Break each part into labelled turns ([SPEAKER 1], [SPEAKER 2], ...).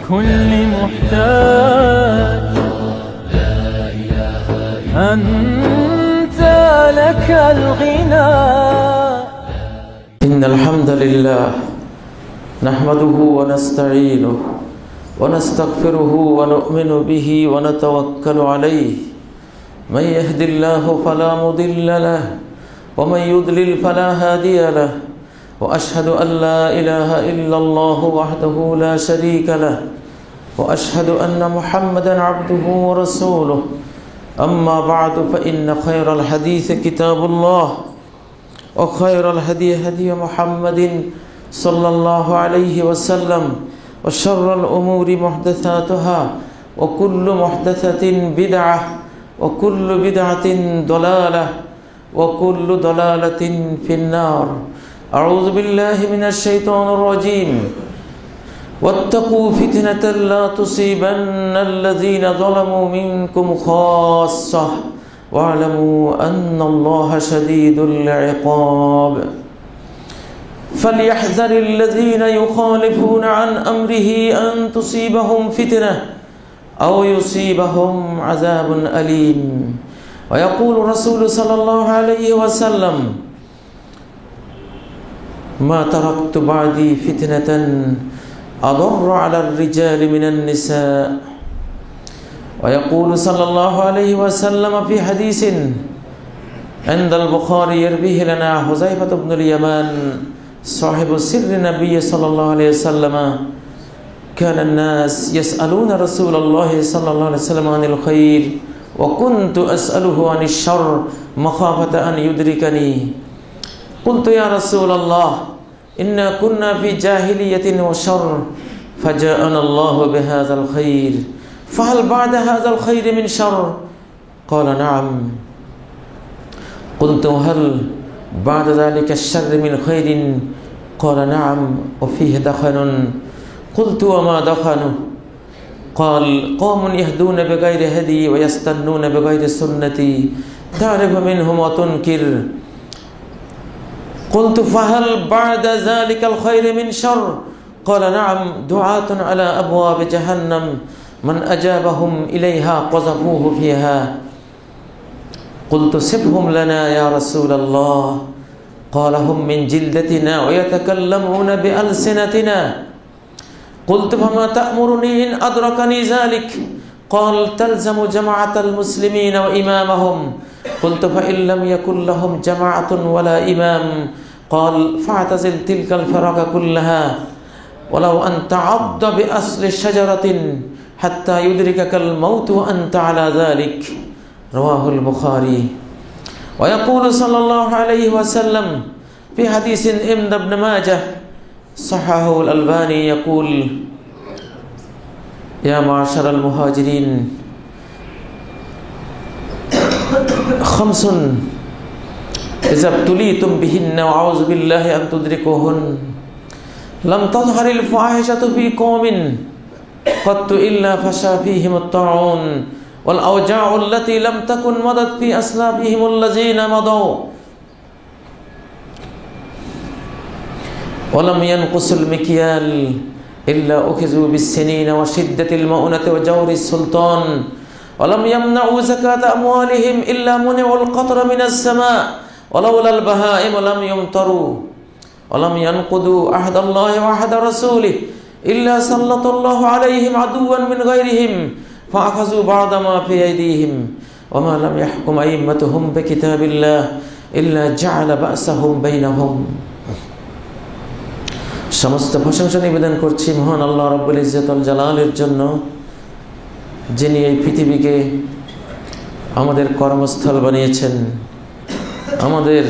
[SPEAKER 1] لكل محتاج أنت لك الغنى.
[SPEAKER 2] إن الحمد لله نحمده ونستعينه ونستغفره ونؤمن به ونتوكل عليه. من يهد الله فلا مضل له ومن يضلل فلا هادي له. وأشهد أن لا إله إلا الله وحده لا شريك له وأشهد أن محمدا عبده ورسوله. أما بعد فإن خير الحديث كتاب الله وخير الهدي هدي محمد صلى الله عليه وسلم وشر الأمور محدثاتها وكل محدثة بدعة وكل بدعة ضلالة وكل ضلالة في النار. أعوذ بالله من الشيطان الرجيم. واتقوا فتنة لا تصيبن الذين ظلموا منكم خاصة واعلموا أن الله شديد العقاب. فليحذر الذين يخالفون عن أمره أن تصيبهم فتنة أو يصيبهم عذاب أليم. ويقول الرسول صلى الله عليه وسلم: ما تركت بعدي فتنة أضر على الرجال من النساء. ويقول صلى الله عليه وسلم في حديث عند البخاري يرويه لنا حذيفة بن اليمان صاحب سر النبي صلى الله عليه وسلم: كان الناس يسألون رسول الله صلى الله عليه وسلم عن الخير وكنت أسأله عن الشر مخافة أن يدركني. قلت: يا رسول الله إنا كنا في جاهلية وشر فجاءنا الله بهذا الخير فهل بعد هذا الخير من شر؟ قال: نعم. قلت: هل بعد ذلك الشر من خير؟ قال: نعم وفيه دخن. قلت: وما دخنه؟ قال: قوم يهدون بغير هدي ويستنون بغير سنتي تعرف منهم وتنكر. قلت: فهل بعد ذلك الخير من شر؟ قال: نعم دعاة على أبواب جهنم من أجابهم إليها قذفوه فيها. قلت: صفهم لنا يا رسول الله. قال: هم من جلدتنا ويتكلمون بألسنتنا. قلت: فما تأمرني إن أدركني ذلك؟ قال: تلزم جماعة المسلمين وإمامهم. قلت: فإن لم يكن لهم جماعة ولا إمام؟ قال: فاعتزل تلك الفرق كلها ولو أن تعض بأصل شجرة حتى يدركك الموت وأنت على ذلك. رواه البخاري. ويقول صلى الله عليه وسلم في حديث ابن ماجه صححه الألباني يقول: يا معشر المهاجرين خمس إذا ابتليتم بهن وأعوذ بالله أن تدركوهن لم تظهر الفاحشة في قوم قط إلا فشى فيهم الطاعون والأوجاع التي لم تكن مضت في أسلافهم الذين مضوا ولم ينقصوا المكيال إلا أخذوا بالسنين وشدة المؤونة وجور السلطان ولم يمنعوا زكاة أموالهم إلا منعوا القطر من السماء ولولا البهائم لم يمطروا ولم ينقضوا عهد الله وعهد رسوله إلا سلط الله عليهم عدوا من غيرهم فأخذوا بعض ما في أيديهم وما لم يحكم أئمتهم بكتاب الله إلا جعل بأسهم بينهم. সমস্ত প্রশংসা নিবেদন করছি মহান আল্লাহ রাব্বুল ইজ্জতুল জালালের জন্য, যিনি এই পৃথিবীকে আমাদের কর্মস্থল বানিয়েছেন। আমাদের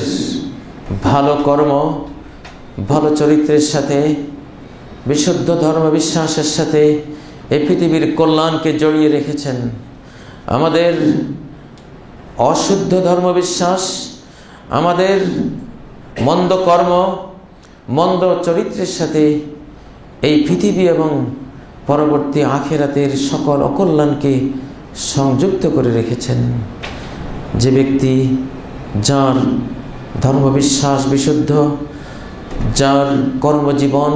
[SPEAKER 2] ভালো কর্ম, ভালো চরিত্রের সাথে, বিশুদ্ধ ধর্ম বিশ্বাসের সাথে এই পৃথিবীর কল্যাণকে জড়িয়ে রেখেছেন। আমাদের অশুদ্ধ ধর্মবিশ্বাস, আমাদের মন্দ কর্ম, মন্দ চরিত্রের সাথে এই পৃথিবী এবং পরবর্তী আখিরাতের সকল অকল্যাণকে সংযুক্ত করে রেখেছেন। যে ব্যক্তি যার ধর্মবিশ্বাস বিশুদ্ধ, যার কর্মজীবন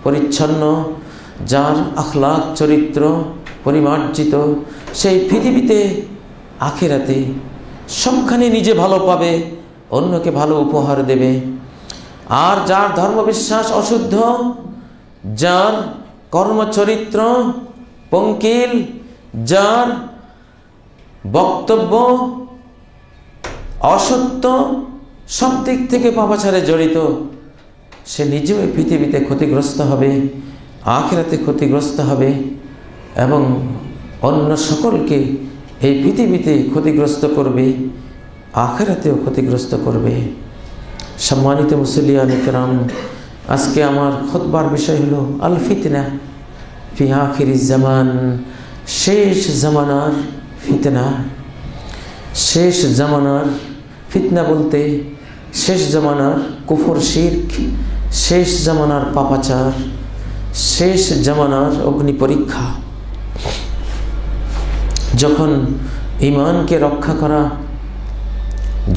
[SPEAKER 2] পরিচ্ছন্ন, যার আখলাক চরিত্র পরিমার্জিত, সেই পৃথিবীতে আখিরাতে সবখানে নিজে ভালো পাবে, অন্যকে ভালো উপহার দেবে। আর যার ধর্মবিশ্বাস অশুদ্ধ, যার কর্মচরিত্র পঙ্কিল, যার বক্তব্য অসত্য, সব দিক থেকে পাপাচারে জড়িত, সে নিজেও এই পৃথিবীতে ক্ষতিগ্রস্ত হবে, আখিরাতে ক্ষতিগ্রস্ত হবে এবং অন্য সকলকে এই পৃথিবীতে ক্ষতিগ্রস্ত করবে, আখিরাতেও ক্ষতিগ্রস্ত করবে। সম্মানিত মুসলিয়ান ইকরাম, আজকে আমার খুতবার বিষয় হলো আল ফিতনা ফি আখিরিজ জামান, শেষ জামানার ফিতনা। শেষ জামানার ফিতনা বলতে শেষ জামানার কুফর শিরক, শেষ জামানার পাপাচার, শেষ জামানার অগ্নি পরীক্ষা। যখন ঈমানকে রক্ষা করা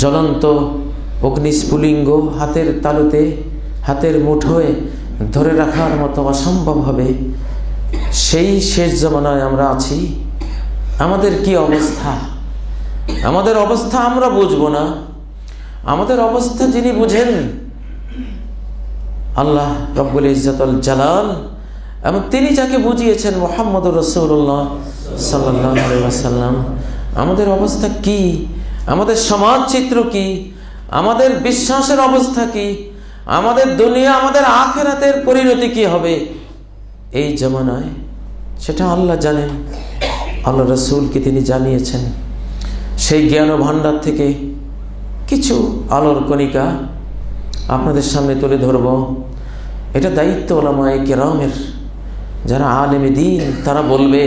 [SPEAKER 2] জ্বলন্ত অগ্নিস্ফুলিঙ্গ হাতের তালুতে, হাতের মুঠোয় ধরে রাখার মতো অসম্ভব হবে, সেই শেষ জামানায় আমরা আছি। আমাদের কি অবস্থা? আমাদের অবস্থা আমরা বুঝবো না, আমাদের অবস্থা যিনি বুঝেন আল্লাহ রব্বুল ইজ্জতুল জালাল, এবং তিনি যাকে বুঝিয়েছেন মুহাম্মদুর রাসূলুল্লাহ সাল্লাল্লাহু আলাইহি ওয়াসাল্লাম। আমাদের অবস্থা কি? আমাদের সমাজ চিত্র কি? আমাদের বিশ্বাসের অবস্থা কি? আমাদের দুনিয়া আমাদের আখিরাতের পরিণতি কি হবে এই জামানায়, সেটা আল্লাহ জানেন, আল্লাহ রাসূলকে তিনি জানিয়েছেন। সেই জ্ঞান ভাণ্ডার থেকে কিছু আলোর কণিকা আপনাদের সামনে তুলে ধরব। এটা দায়িত্ব উলামায়ে কেরামের, যারা আলেমে দ্বীন, তারা বলবে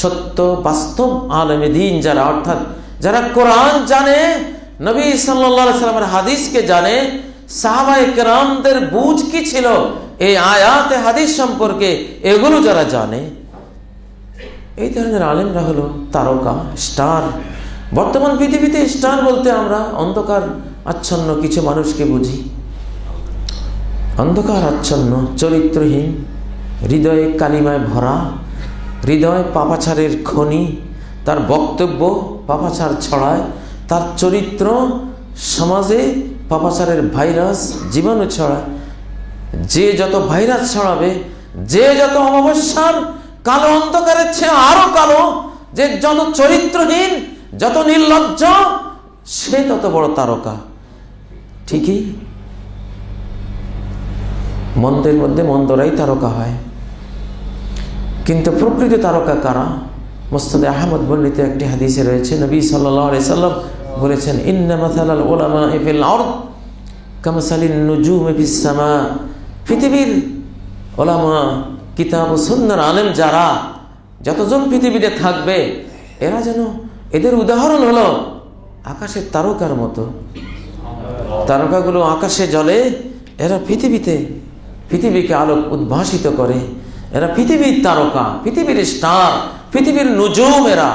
[SPEAKER 2] সত্য বাস্তব আলেমে দ্বীন যারা, অর্থাৎ যারা কোরআন জানে, নবী সাল্লাল্লাহু আলাইহি সাল্লামের হাদিসকে জানে, সাহাবায়ে কেরামদের বুঝ কি ছিল এই আয়াতে হাদিস সম্পর্কে, এগুলো যারা জানে, এই ধরনের আলেমরা হলো তারকা, স্টার। বর্তমান পৃথিবীতে স্টার বলতে আমরা অন্ধকার আচ্ছন্ন কিছু মানুষকে বুঝি, অন্ধকার আচ্ছন্ন, চরিত্রহীন, হৃদয়ে কালিমায় ভরা, হৃদয় পাপাচারের খনি, তার বক্তব্য পাপাচার ছড়ায়, তার চরিত্র সমাজে পাপাচারের ভাইরাস জীবাণু ছড়ায়। যে যত ভাইরাস ছড়াবে, যে যত অমাবস্যার কালো অন্ধকারের চেয়ে আরো কালো, যে যত চরিত্রহীন, যত নির্লজ্জ, সে তত বড় তারকা। ঠিকই, মন্দের মধ্যে মন্দরাই তারকা হয়, কিন্তু প্রকৃত তারকা কারা? মুসনাদে আহমদ বর্ণিত একটি হাদিসে রয়েছে, নবী সাল্লাল্লাহু আলাইহি সাল্লাম বলেছেন, ইন্না মাসালাল উলামা'i ফিল আরদ কামাসালিন নুজুমি ফিস সামা। পৃথিবীর উলামা, কিতাব ও সুন্নাহর আলেম যারা, যতজন পৃথিবীতে থাকবে, এরা যেন, এদের উদাহরণ হলো আকাশের তারকার মতো। তারকাগুলো আকাশে জ্বলে, এরা পৃথিবীকে আলোক উদ্ভাসিত করে, এরা পৃথিবীর তারকা, পৃথিবীর স্টার, পৃথিবীর নুজুম। এরা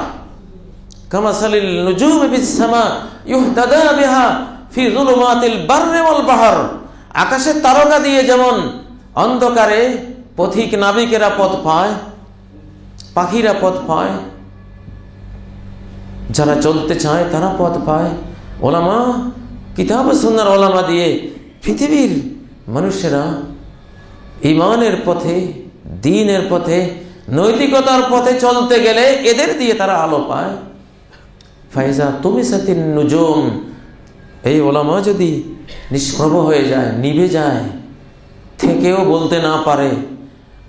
[SPEAKER 2] কামাসালিল নুজুমি ফিস সামা ইউহতাদা বিহা ফি যুলুমাতিল বাররি ওয়াল বাহর। আকাশের তারকা দিয়ে যেমন অন্ধকারে পথিক নাবিকেরা পথ পায়, পাখিরা পথ পায়, যারা চলতে চায় তারা পথ পায়, ওলামা, কিতাব ও সুন্নাহর ওলামা দিয়ে পৃথিবীর মানুষেরা ঈমানের পথে, দ্বীনের পথে, নৈতিকতার পথে চলতে গেলে এদের দিয়ে তারা আলো পায়। ফাইজা তুমিসাতিন নুজুম, এই ওলামা যদি নিষ্প্রভ হয়ে যায়, নিভে যায়, থেকেও বলতে না পারে,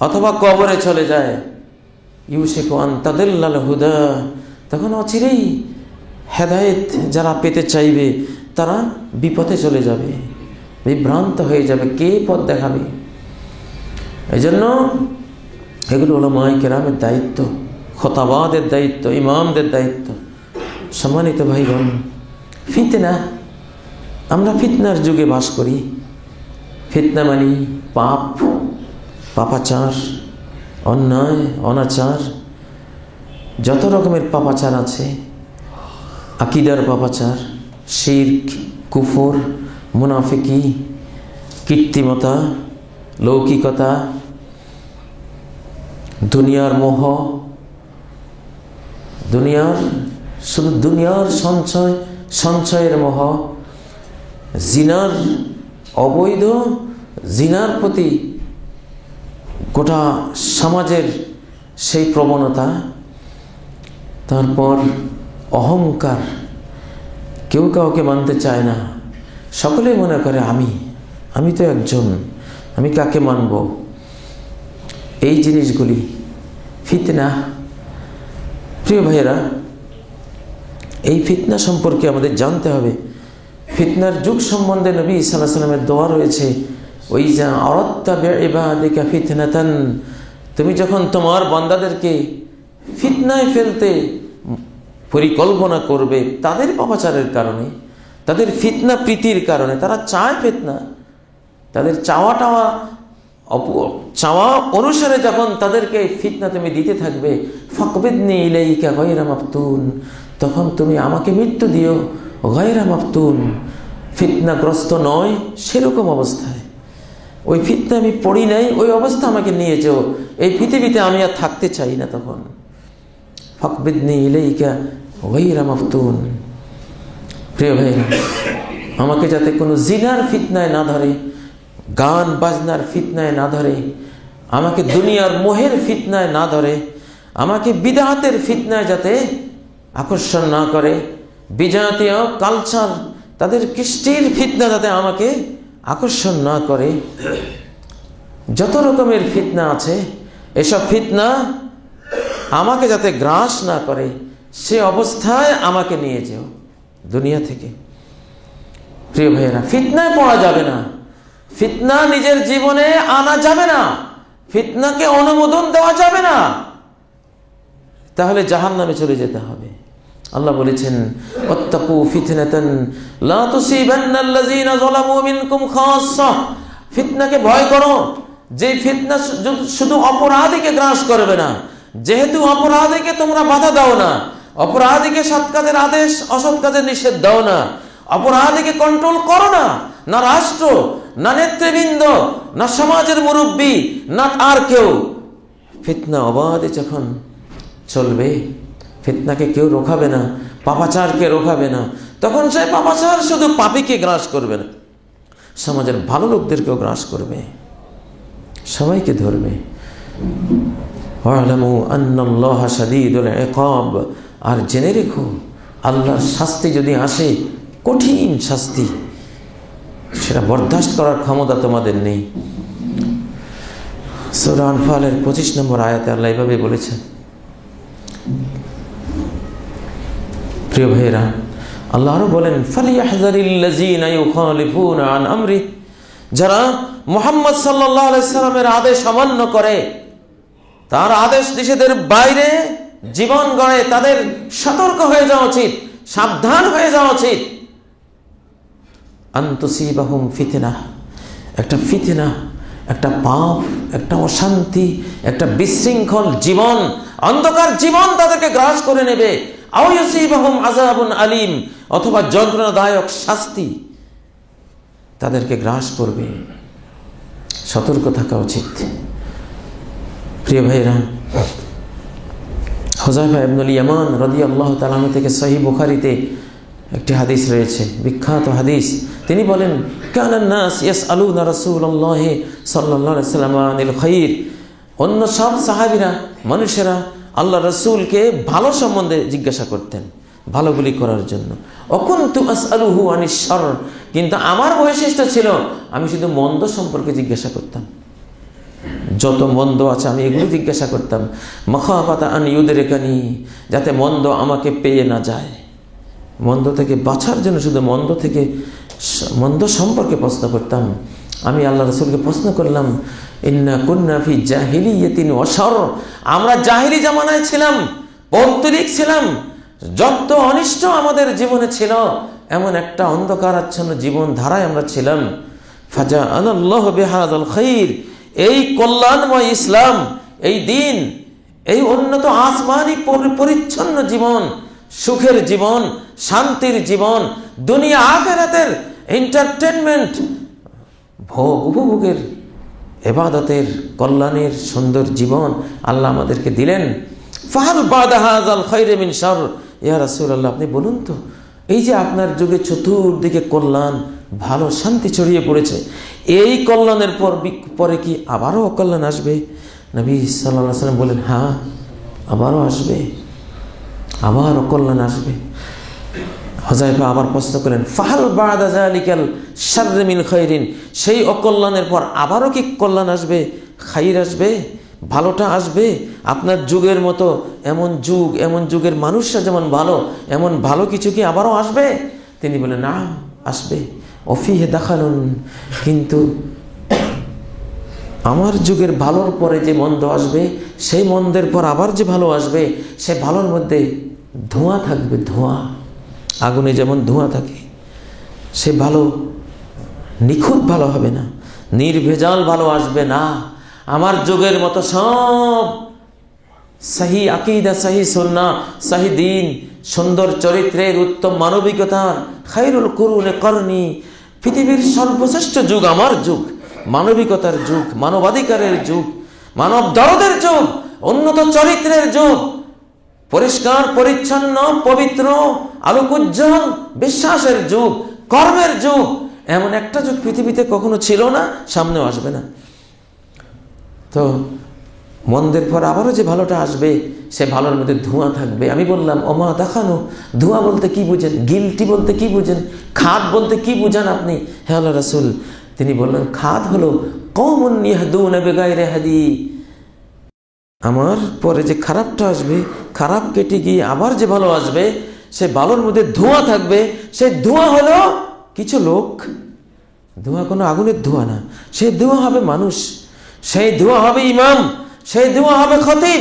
[SPEAKER 2] অথবা কবরে চলে যায়, ইউশিকু আন তাদিল্লাল হুদা, তখন অচিরেই হেদায়েত যারা পেতে চাইবে তারা বিপথে চলে যাবে, বিভ্রান্ত হয়ে যাবে, কে পথ দেখাবে? এই জন্য এগুলো উলামায়ে কেরামের দায়িত্ব, খতাবাদের দায়িত্ব, ইমামদের দায়িত্ব। সম্মানিত ভাইগণ, ফিতনা, আমরা ফিতনার যুগে বাস করি। ফিতনা মানে পাপ, পাপাচার, অন্যায়, অনাচার, যত রকমের পাপাচার আছে, আকীদার পাপাচার, শিরক, কুফর, মুনাফিকি, কৃত্রিমতা, লৌকিকতা, দুনিয়ার মোহ, শুধু দুনিয়ার সঞ্চয়ের মোহ, জিনার অবৈধ জিনার প্রতি গোটা সমাজের সেই প্রবণতা, তারপর অহংকার, কেউ কাউকে মানতে চায় না, সকলেই মনে করে আমি তো একজন, আমি কাকে মানব। এই জিনিসগুলি ফিতনা। প্রিয় ভাইয়েরা, এই ফিতনা সম্পর্কে আমাদের জানতে হবে। ফিতনার যুগ সম্বন্ধে নবী সাল্লাল্লাহু আলাইহি ওয়াসাল্লামের দোয়া রয়েছে, ওই যা আরাদতা বিইবাদিকা ফিতনাতান, তুমি যখন তোমার বান্দাদেরকে ফিতনায় ফেলতে পরিকল্পনা করবে, তাদের পাপাচারের কারণে, তাদের ফিতনা প্রীতির কারণে, তারা চায় ফিতনা, তাদের চাওয়া অনুসারে যখন তাদেরকে ফিতনা তুমি দিতে থাকবে, ফাকবিদনি ইলাইকা গায়রা মাফতুন, তখন তুমি আমাকে মৃত্যু দিও গায়রা মাফতুন, ফিতনাগ্রস্ত নয় সেরকম অবস্থায়। ওই ফিতনা আমি পড়ি নাই, ওই অবস্থা আমাকে নিয়ে যাও, এই পৃথিবীতে আমি আর থাকতে চাই না। তখন ফাকবিদনি ইলাইকা গায়রা মাফতুন। প্রিয় ভাই, আমাকে যাতে কোনো জিনার ফিতনায় না ধরে, গান বাজনার ফিতনায় না ধরে, আমাকে দুনিয়ার মোহের ফিতনায় না ধরে, আমাকে বিদআতের ফিতনায় যাতে আকর্ষণ না করে, বিজাতীয় কালচার, তাদের কৃষ্টির ফিতনা যাতে আমাকে আকর্ষণ না করে। যত রকমের ফিতনা আছে, এসব ফিতনা আমাকে যাতে গ্রাস না করে, সে অবস্থায় আমাকে নিয়ে যেও দুনিয়া থেকে। প্রিয় ভাইয়েরা, ফিতনায় পড়া যাবে না, ফিতনা নিজের জীবনে আনা যাবে না, ফিতনাকে অনুমোদন দেওয়া যাবে না, তাহলে জাহান্নামে চলে যেতে হবে। আল্লাহ বলেছেন, ওয়াত্তাকু ফিতনাতান লা তুসিবান্নাল্লাযীনা যালামু মিনকুম খাসসা, ফিতনাকে ভয় করো, যে ফিতনা শুধু অপরাধীকে গ্রাস করবে না। যেহেতু অপরাধীকে তোমরা বাধা দাও না, অপরাধীকে সৎ কাজের আদেশ, অসৎ কাজের নিষেধ দাও না, অপরাধীকে কন্ট্রোল করো না, না রাষ্ট্র, না নেতৃবৃন্দ, না সমাজের মুরব্বী, না আর কেউ, ফিতনা অবাধে যখন চলবে, ফিতনাকে কেউ রোখাবে না, পাপাচারকে রোখাবে না, তখন সে পাপাচার শুধু পাপীকে গ্রাস করবে না, সমাজের ভালো লোকদেরকেও গ্রাস করবে, সবাইকে ধরবে। ওয়ালামু আন্নাল্লাহা শাদীদুল ইকাব, আর জেনে রেখো, আল্লাহর শাস্তি যদি আসে, কঠিন শাস্তি, সেটা বরদাস্ত করার ক্ষমতা তোমাদের নেই। সূরা আনফালের 25 নম্বর আয়াতে আল্লাহ এভাবে বলেছেন। প্রিয় ভাইয়েরা, আল্লাহ আরো বলেন, ফালিয়াহযারিল্লাযীনা ইউখালিফুনা আন আমরি, যারা মুহাম্মদ সাল্লাল্লাহু আলাইহি সাল্লামের আদেশ অমান্য করে, তার আদেশ নিষেধের বাইরে জীবন গড়ে, তাদের সতর্ক হয়ে যাওয়া উচিত, সাবধান হয়ে যাওয়া উচিত। আন তুসিবাহুম ফিতনা, একটা ফিতনা, একটা পাপ, একটা অশান্তি, একটা বিশৃঙ্খল জীবন, অন্ধকার জীবন তাদেরকে গ্রাস করে নেবে। আও ইউসিবাহুম আযাবুন আলীম, অথবা যন্ত্রণাদায়ক শাস্তি তাদেরকে গ্রাস করবে। সতর্ক থাকা উচিত। প্রিয় ভাইরা, হুযায়ফা ইবনুল ইয়ামান রাদিয়াল্লাহু তাআলা আনহু থেকে সহিহ বুখারীতে একটি হাদিস রয়েছে, বিখ্যাত হাদিস। তিনি বলেন, কানান নাস ইয়াসআলুনা রাসূলুল্লাহ সাল্লাল্লাহু আলাইহি ওয়াসাল্লাম আনিল খায়র, অন্য সব সাহাবীরা, মানুষেরা আল্লাহ রাসূলকে ভালো সম্বন্ধে জিজ্ঞাসা করতেন, ভালোগুলি করার জন্য। অকুনতু আসআলুহু আনিশ শার, কিন্তু আমার বৈশিষ্ট্য ছিল আমি শুধু মন্দ সম্পর্কে জিজ্ঞাসা করতাম, যত মন্দ আছে আমি এগুলো জিজ্ঞাসা করতাম। মাখাফাতা আন ইউদরিকানি, যাতে মন্দ আমাকে পেয়ে না যায়, মন্দ থেকে বাঁচার জন্য শুধু মন্দ সম্পর্কে প্রশ্ন করতাম। আমি আল্লাহ রাসূলকে প্রশ্ন করলাম, ইন্না কুন্না ফি জাহিলিয়াতিন ওয়া শার, আমরা জাহিলি জামানায় ছিলাম, পৌত্তলিক ছিলাম, যত অনিষ্ট আমাদের জীবনে ছিল, এমন একটা অন্ধকারাচ্ছন্ন জীবন ধারায় আমরা ছিলাম। ফাজাআনাল্লাহু বিহাযাল খায়র, এই কল্যাণময় ইসলাম, এই দিন, এই উন্নত আসমানি পরিচ্ছন্ন জীবন, সুখের জীবন, শান্তির জীবন, দুনিয়া আখিরাতের এন্টারটেইনমেন্ট, ভোগ উপভোগের ইবাদতের, কল্যাণের সুন্দর জীবন আল্লাহ আমাদেরকে দিলেন। ফাহাল বাদা হাযাল খায়রি মিন শার, ইয়া রাসূলুল্লাহ আপনি বলুন তো, এই যে আপনার যুগে চতুর্দিকে কল্যাণ, ভালো শান্তি ছড়িয়ে পড়েছে, এই কল্যাণের পরে কি আবারও অকল্যাণ আসবে? নবী সাল্লাল্লাহু আলাইহি ওয়াসাল্লাম বলেন, হ্যাঁ আবারও আসবে, আবার অকল্যাণ আসবে। হুযায়ফা আবার প্রশ্ন করেন, ফাহাল বাদা যালিকাল শাররি মিন খায়রিন, সেই অকল্যাণের পর আবারও কি কল্যাণ আসবে, খাইর আসবে, ভালোটা আসবে? আপনার যুগের মতো এমন যুগ, এমন যুগের মানুষরা যেমন ভালো, এমন ভালো কিছু কি আবারও আসবে? তিনি বলেন, না আসবে। অফিহে দাখালুন, কিন্তু আমার যুগের ভালোর পরে যে মন্দ আসবে, সেই মন্দের পর আবার যে ভালো আসবে, সে ভালোর মধ্যে ধোঁয়া থাকবে, ধোঁয়া। আগুনে যেমন ধোঁয়া থাকে, সে ভালো নিখুঁত ভালো হবে না, নির্ভেজাল ভালো আসবে না। আমার যুগের মতো সব সহি আকীদা, সহি সুন্নাহ, সহি দ্বীন, সুন্দর চরিত্রের, উত্তম মানবিকতার, খায়রুল কুরুনে করনি, পৃথিবীর সর্বশ্রেষ্ঠ যুগ আমার যুগ, মানবিকতার যুগ, মানবাধিকারের যুগ, মানব দরদের যুগ, উন্নত চরিত্রের যুগ, পরিষ্কার পরিচ্ছন্ন পবিত্র আলোকোজ্জ্বল বিশ্বাসের যুগ, কর্মের যুগ, এমন একটা যুগ পৃথিবীতে কখনো ছিল না, সামনেও আসবে না। তো মন্দের পর আবারও যে ভালোটা আসবে, সে ভালোর মধ্যে ধোঁয়া থাকবে। আমি বললাম, ওমা দেখানো, ধোঁয়া বলতে কি বুঝেন, গিলটি বলতে কি বুঝেন, খাদ বলতে কি বুঝান আপনি, হে আল্লাহ রাসূল? তিনি বললেন, খাদ হলো কওমুন ইয়াহদুনা বিগাইরি হাদি, আমার পরে যে খারাপটা আসবে, খারাপ কেটে গিয়ে আবার যে ভালো আসবে, সে ভালোর মধ্যে ধোঁয়া থাকবে। সেই ধোঁয়া হলো কিছু লোক, ধোঁয়া কোনো আগুনের ধোঁয়া না, সেই ধোঁয়া হবে মানুষ, সেই ধোঁয়া হবে ইমাম, সেই ধোঁয়া হবে খতিব,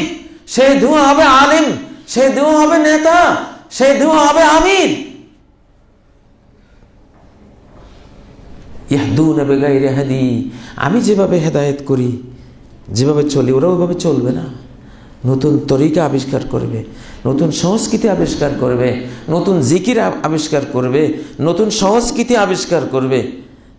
[SPEAKER 2] সেই ধোঁয়া হবে আলিম, সেই ধোঁয়া হবে নেতা, সেই ধোঁয়া হবে আমির। ইয়াহদুনা বিগাইরি হাদি, আমি যেভাবে হেদায়েত করি, যেভাবে চলি, ওরা ওইভাবে চলবে না। নতুন তরিকা আবিষ্কার করবে, নতুন সংস্কৃতি আবিষ্কার করবে, নতুন জিকির আবিষ্কার করবে, নতুন সংস্কৃতি আবিষ্কার করবে।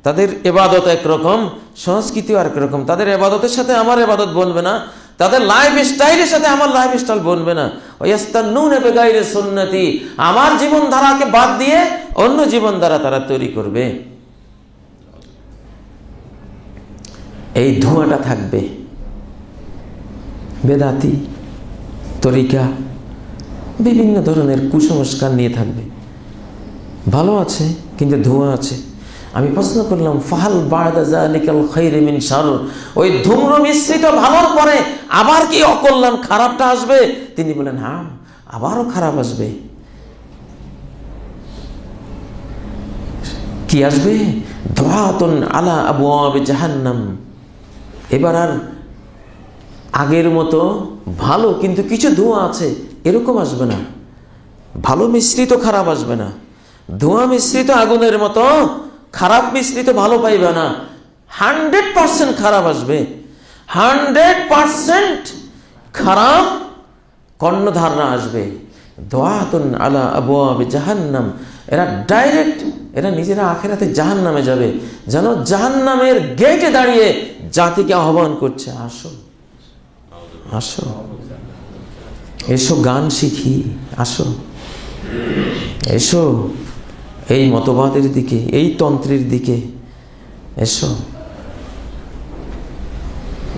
[SPEAKER 2] তাদের ইবাদত একরকম, সংস্কৃতিও আরেক রকম। তাদের ইবাদতের সাথে আমার ইবাদত বলবে না, তাদের লাইফ স্টাইলের সাথে আমার লাইফ স্টাইল বলবে না। ওয়াস্তান্নুনা বিগাইরি সুন্নতি, আমার জীবনধারাকে বাদ দিয়ে অন্য জীবনধারা তারা তৈরি করবে। এই ধোঁয়াটা থাকবে, বেদাতি তরিকা, বিভিন্ন ধরনের কুসংস্কার নিয়ে থাকবে। ভালো আছে কিন্তু ধোঁয়া আছে। আমি প্রশ্ন করলাম, ফাহাল বা'দা যালিকাল খায়রি মিন শার, ওই ধূম্র মিশ্রিত ভালোর পরে আবার কি অকল্যাণ, খারাপটা আসবে? তিনি বলেন, হ্যাঁ আবারও খারাপ আসবে। কি আসবে? দুআতুন আলা আবওয়াবি জাহান্নাম। এবার আর আগের মতো ভালো কিন্তু কিছু ধোঁয়া আছে এরকম আসবে না, ভালো মিশ্রিত খারাপ আসবে না, ধোঁয়া মিশ্রিত আগুনের মতো খারাপ মিশ্রিত ভালো পাইবে না। 100% খারাপ আসবে, 100% খারাপ কর্ণধাররা আসবে। দুআতুন আলা আবওয়াবি জাহান্নাম, এরা ডাইরেক্ট, এরা নিজেরা আখিরাতে জাহান্নামে যাবে, যেন জাহান্নামের গেটে দাঁড়িয়ে জাতিকে আহ্বান করছে, আসো আসো, এসো গান শিখি, আসো এসো এই মতবাদের দিকে, এই তন্ত্রের দিকে এসো।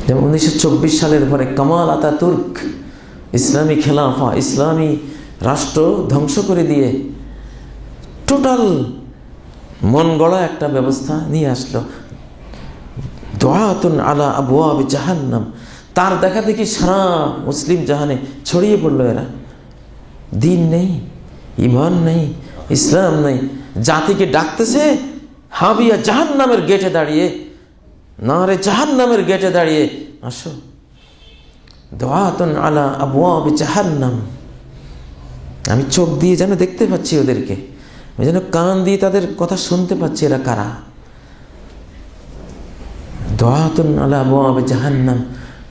[SPEAKER 2] যেমন 1924 সালের পরে কামাল আতাতুর্ক ইসলামী খেলাফা, ইসলামী রাষ্ট্র ধ্বংস করে দিয়ে টোটাল মন গড়া একটা ব্যবস্থা নিয়ে আসলো। দুআতুন আলা আবওয়াবি জাহান্নাম, তার দেখা দেখি সারা মুসলিম জাহানে ছড়িয়ে পড়লো। এরা দিন নেই, ঈমান নেই, ইসলাম নেই, জাতিকে ডাকতেছে হাবিয়া জাহান্নামের গেটে দাঁড়িয়ে, নারে জাহান্নামের গেটে দাঁড়িয়ে, আসো। দুআতুন আলা আবওয়াবি জাহান্নাম, আমি চোখ দিয়ে যেন দেখতে পাচ্ছি ওদেরকে, আমি যেন কান দিয়ে তাদের কথা শুনতে পাচ্ছি। এরা কারা? দুআতুন আলা আবওয়াবি জাহান্নাম।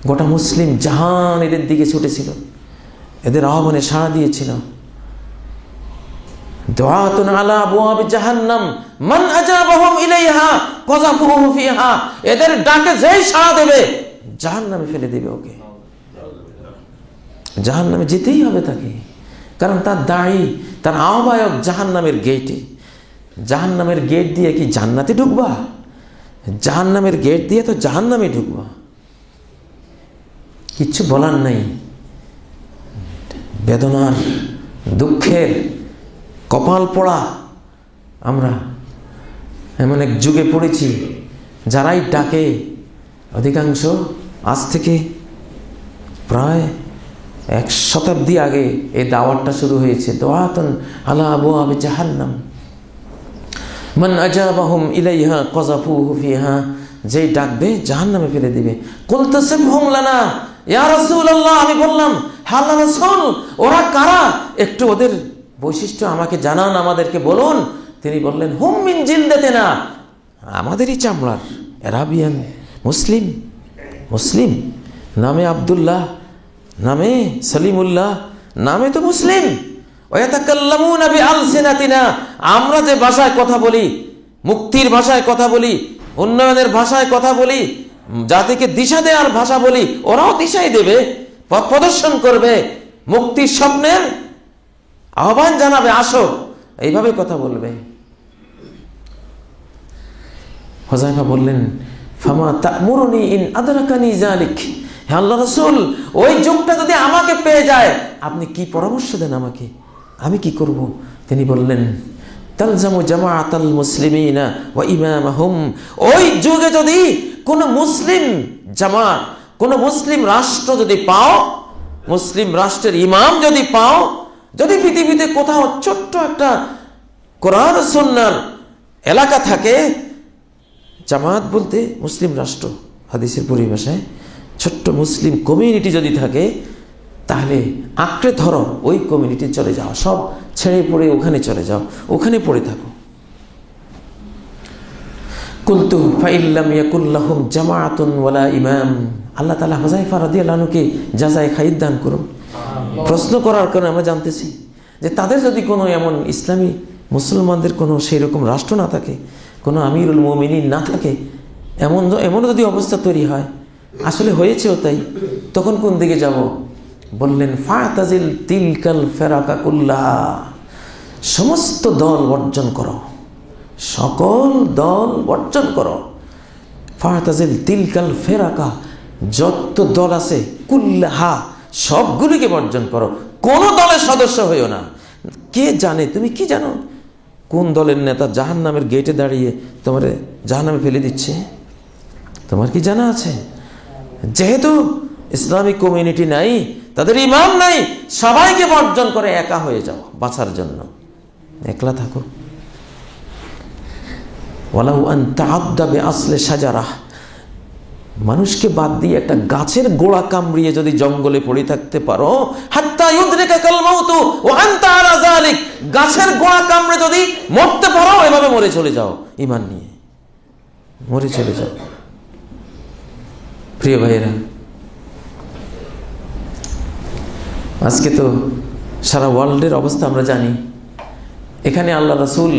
[SPEAKER 2] গোটা মুসলিম জাহান এদের দিকে ছুটেছিল, এদের আহ্বানে সাড়া দিয়েছিল। দুআতুন আলা আবওয়াবি জাহান্নাম মান আজাবাহুম ইলাইহা কাযাফুহু ফিহা, এদের ডাকে যেই সাড়া দেবে জাহান্নামে ফেলে দেবে ওকে। জাহান্নামে যেতেই হবে তাকে, কারণ তার দাঁড়ি, তার আহ্বায়ক জাহান্নামের গেটে। জাহান্নামের গেট দিয়ে কি জান্নাতে ঢুকবা? জাহান্নামের গেট দিয়ে তো জাহান্নামে ঢুকবা। কিচ্ছু বলার নেই। বেদনার, দুঃখের, কপাল পোড়া আমরা এমন এক যুগে পড়েছি, যারাই ডাকে অধিকাংশ আজ থেকে প্রায় 1 শতাব্দী আগে এই দাওয়াতটা শুরু হয়েছে। দুআতুন আলা আবওয়াবি জাহান্নাম মান আজাবাহুম ইলাইহা কাযাফুহু ফিহা, যেই ডাকবে জাহান্নামে ফেলে দিবে। কুলতু সিফহুম লানা ইয়া রাসূলুল্লাহ, আমি বললাম হে আল্লাহর রাসূল ওরা কারা, একটু ওদের বৈশিষ্ট্য আমাকে জানান, আমাদেরকে বলুন। তিনি বললেন হুম মিন জিলদাতিনা, আমাদেরই চামড়ার, আরাবিয়ান, মুসলিম। মুসলিম নামে আব্দুল্লাহ, নামে সলিমুল্লাহ, নামে তো মুসলিম। ওয়াতাকাল্লামুনা বিআলসিনাতিনা, আমরা যে ভাষায় কথা বলি, মুক্তির ভাষায় কথা বলি, উন্নয়নের ভাষায় কথা বলি, জাতিকে দিশা দেওয়ার ভাষা বলি, ওরাও দিশাই দেবে, পথ প্রদর্শন করবে, মুক্তির স্বপ্নের আহ্বান জানাবে, আসো, এইভাবে কথা বলবে। হুযায়ফা বললেন ফামা তা'মুরুনি ইন আদরাকানি যালিক, হে আল্লাহর রাসূল ওই যুগটা যদি আমাকে পেয়ে যায় আপনি কি পরামর্শ দেন আমাকে, আমি কি করব? তিনি বললেন তালজামু জামাআতাল মুসলিমিনা ওয়া ইমামাহুম, ওই যুগে যদি কোন মুসলিম জামাত, কোন মুসলিম রাষ্ট্র যদি পাও, মুসলিম রাষ্ট্রের ইমাম যদি পাও, যদি পৃথিবীতে কোথাও ছোট্ট একটা কোরআন ও সুন্নাহর এলাকা থাকে, জামাত বলতে মুসলিম রাষ্ট্র, হাদিসের পরিভাষায় ছোট্ট মুসলিম কমিউনিটি যদি থাকে, তাহলে আঁকড়ে ধরো, ওই কমিউনিটি চলে যাও, সব ছেড়ে পড়ে ওখানে চলে যাও, ওখানে পড়ে থাকো। কুলতু ফাইল্লাম ইয়াকুল লাহুম জামাআতুন ওয়ালা ইমাম, আল্লাহ তাআলা হুযায়ফা রাদিয়াল্লাহু আনহুকে জাযায়ে খাইর দান করুন। প্রশ্ন করার কারণে আমরা জানতেছি যে তাদের যদি কোনো এমন ইসলামী মুসলমানদের কোনো সেই রকম রাষ্ট্র না থাকে, কোনো আমিরুল মুমিনিন না থাকে, এমন যদি অবস্থা তৈরি হয়, আসলে হয়েছেও তাই, তখন কোন দিকে যাব? বললেন ফাতাজিল তিলকাল ফেরাকা কুল্লাহা, সমস্ত দল বর্জন করো, সকল দল বর্জন করো। ফাতাজিল তিলকাল ফেরাকা, যত দল আছে কুল্লাহা, সবগুলিকে বর্জন করো, কোন দলের সদস্য হইও না। কে জানে, তুমি কি জানো কোন দলের নেতা জাহান্নামের গেটে দাঁড়িয়ে তোমার জাহান্নামে ফেলে দিচ্ছে? তোমার কি জানা আছে? যেহেতু ইসলামিক কমিউনিটি নাই, তাদের ইমাম নাই, সবাইকে বর্জন করে একা হয়ে যাও বাঁচার জন্য, একলা থাকো। ওয়ালাউ আন তাআদ্দা বিআসলি শাজারাহ, মানুষকে বাদ দিয়ে একটা গাছের গোড়া কামড়িয়ে যদি জঙ্গলে পড়ে থাকতে পারো, হাত্তা ইউদরিকাকাল মাউতু ওয়া আনতা আলা যালিক, গাছের গোড়া কামড়ে যদি মরতে পারো, এভাবে মরে চলে যাও, ঈমান নিয়ে মরে চলে যাও। প্রিয় ভাইয়েরা, আজকে তো সারা ওয়ার্ল্ডের অবস্থা আমরা জানি। এখানে আল্লাহ রাসূল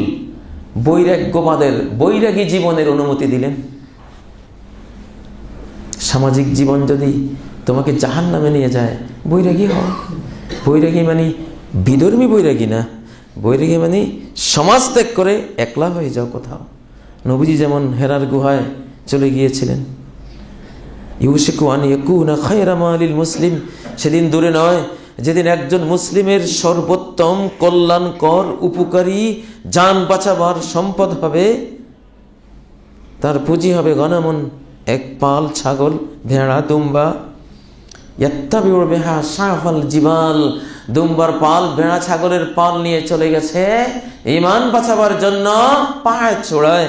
[SPEAKER 2] বৈরাগ্যবাদের, বৈরাগী জীবনের অনুমতি দিলেন। সামাজিক জীবন যদি তোমাকে জাহান্নামে নিয়ে যায়, বৈরাগী হও। বৈরাগী মানে বিধর্মী বৈরাগী না, বৈরাগী মানে সমাজ ত্যাগ করে একলা হয়ে যাও কোথাও। নবীজি যেমন হেরার গুহায় চলে গিয়েছিলেন, ইউশিকু আন ইয়াকুনা খায়রা মালিল মুসলিম, সেদিন দূরে নয় যেদিন একজন মুসলিমের সর্বোত্তম কল্যাণকর উপকারী জান বাঁচাবার সম্পদ হবে, তার পুঁজি হবে গনামন, এক পাল ছাগল, ভেড়া, দুম্বা। ইয়াত্তাবিউ বিহা শাফাল জিবাল, দুম্বার পাল, ভেড়া, ছাগলের পাল নিয়ে চলে গেছে ঈমান বাঁচাবার জন্য পাহাড় চূড়ায়।